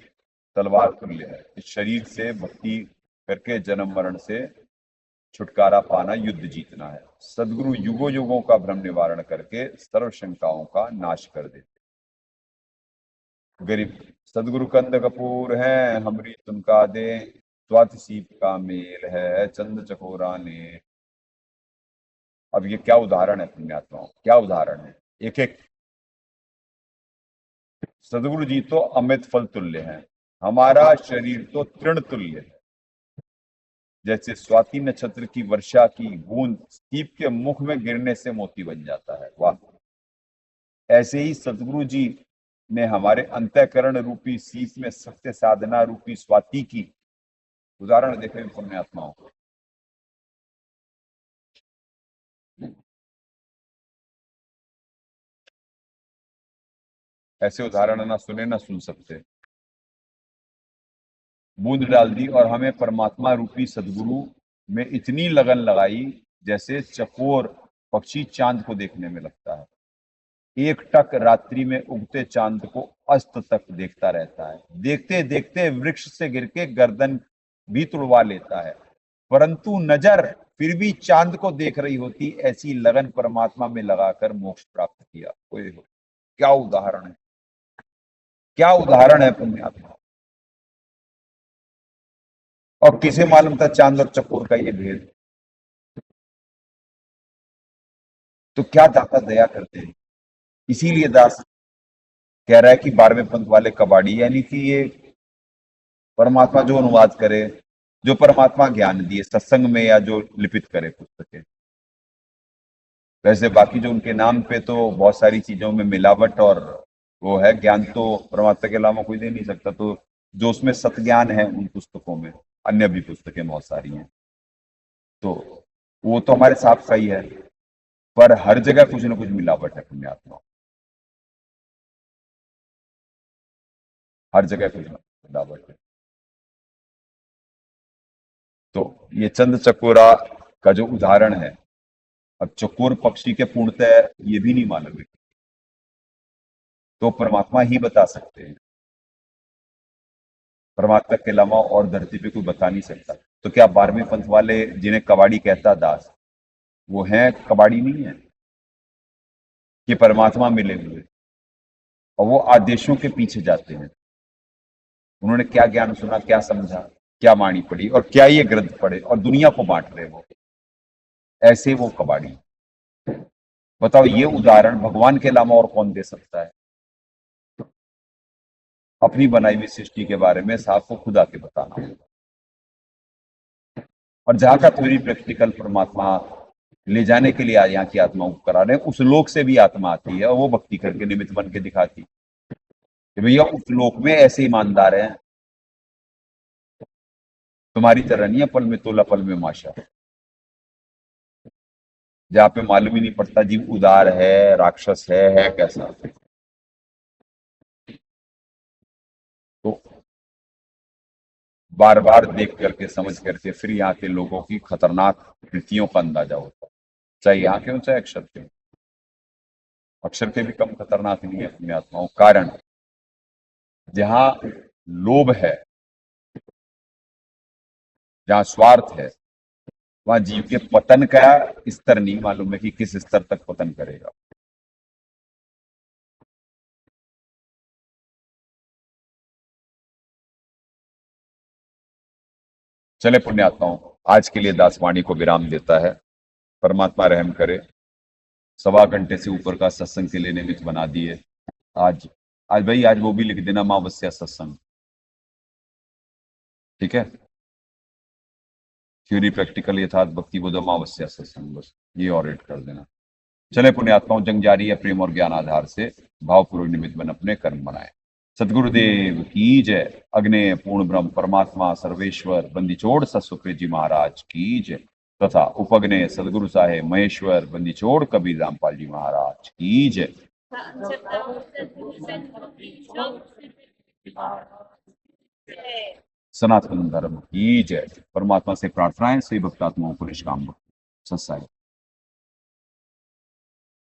तलवार तुल्य है, इस शरीर से भक्ति करके जन्म मरण से छुटकारा पाना, युद्ध जीतना है। सदगुरु युगों युगों का भ्रम निवारण करके सर्व शंकाओं का नाश कर देते। गरीब सदगुरु कंद कपूर है हमरी तुमका दे, स्वाति सीप का मेल है चंद चकोरा ने। अब ये क्या उदाहरण है पुण्यात्माओं, क्या उदाहरण है। एक एक सदगुरु जी तो अमृत फल तुल्य हैं, हमारा शरीर तो तृण तुल्य है। जैसे स्वाति नक्षत्र की वर्षा की बूंद सीप के मुख में गिरने से मोती बन जाता है, वाह। ऐसे ही सदगुरु जी ने हमारे अंतःकरण रूपी सीप में सत्य साधना रूपी स्वाति की उदाहरण देखे पुण्यात्माओं को। ऐसे उदाहरण ना सुने ना सुन सकते। बूंद डाल दी और हमें परमात्मा रूपी सदगुरु में इतनी लगन लगाई जैसे चकोर पक्षी चांद को देखने में लगता है। एक टक रात्रि में उगते चांद को अस्त तक देखता रहता है, देखते देखते वृक्ष से गिर के गर्दन भी तुड़वा लेता है, परंतु नजर फिर भी चांद को देख रही होती। ऐसी लगन परमात्मा में लगाकर मोक्ष प्राप्त किया। क्या उदाहरण है, क्या उदाहरण है पुण्यात्मा। और किसे मालूम था चांद और चकोर का ये भेद? तो क्या दाता दया करते हैं। इसीलिए दास कह रहा है कि 12वें पंथ वाले कबाड़ी, यानी कि ये परमात्मा जो अनुवाद करे, जो परमात्मा ज्ञान दिए सत्संग में, या जो लिपित करे पुस्तकें। वैसे बाकी जो उनके नाम पे तो बहुत सारी चीजों में मिलावट और वो है, ज्ञान तो परमात्मा के अलावा कोई दे नहीं सकता। तो जो उसमें सत्य ज्ञान है उन पुस्तकों में, अन्य भी पुस्तकें बहुत सारी हैं, तो वो तो हमारे साथ सही है, पर हर जगह कुछ ना कुछ मिलावट है पुण्यात्मा, हर जगह कुछ ना कुछ मिलावट है। तो ये चंद चकोरा का जो उदाहरण है, अब चकोर पक्षी के पूर्णतः ये भी नहीं मालूम है, तो परमात्मा ही बता सकते हैं। परमात्मा के अलावा और धरती पे कोई बता नहीं सकता। तो क्या 12वें पंथ वाले जिन्हें कबाड़ी कहता दास, वो हैं कबाड़ी नहीं है कि परमात्मा मिले हुए, और वो आदेशों के पीछे जाते हैं। उन्होंने क्या ज्ञान सुना, क्या समझा, क्या वाणी पढ़ी, और क्या ये ग्रंथ पढ़े, और दुनिया को बांट रहे वो, ऐसे वो कबाड़ी। बताओ, ये उदाहरण भगवान के अलावा और कौन दे सकता है? अपनी बनाई हुई सृष्टि के बारे में साफ को खुद आके बताना होगा। और जहां का थ्योरी प्रैक्टिकल परमात्मा ले जाने के लिए आज यहाँ की आत्माओं को करा रहे हैं, उस लोक से भी आत्मा आती है और वो भक्ति करके निमित्त बन के दिखाती कि भैया उस लोक में ऐसे ईमानदार हैं, तुम्हारी तरह नहीं है पल में तोला पल में माशा, जहाँ पे मालूम ही नहीं पड़ता जीव उदार है, राक्षस है कैसा। तो बार बार देख करके समझ करके फिर यहाँ के लोगों की खतरनाक कृतियों का अंदाजा होता है, चाहे यहाँ के हो चाहे अक्षर के हो। अक्षर के भी कम खतरनाक नहीं है अपने आत्माओं। कारण जहां लोभ है, जहां स्वार्थ है, वहां जीव के पतन का स्तर नहीं मालूम है कि किस स्तर तक पतन करेगा। चले पुण्यात्माओं, आज के लिए दासवाणी को विराम देता है। परमात्मा रहम करे। 1.25 घंटे से ऊपर का सत्संग के लिए निमित्त बना दिए। आज आज भाई आज वो भी लिख देना अमावस्या सत्संग, ठीक है? थ्योरी प्रैक्टिकल यथार्थ भक्ति बोध अमावस्या सत्संग, बस ये और एड कर देना। चले पुण्यात्माओं, जंग जारी है प्रेम और ज्ञान आधार से, भावपूर्वक निमित्त बन अपने कर्म बनाए। सदगुरुदेव की जय। अग्ने पूर्ण ब्रह्म परमात्मा सर्वेश्वर बंदीछोड़ सतसुखदेव जी महाराज की जय। तथा उपग्ने सदगुरु साहेब महेश्वर बंदीछोड़ कबीर रामपाल जी महाराज की जय। सनातन धर्म की जय। परमात्मा से प्रार्थनाएं सभी भक्तात्माओं को निष्काम सत्साई।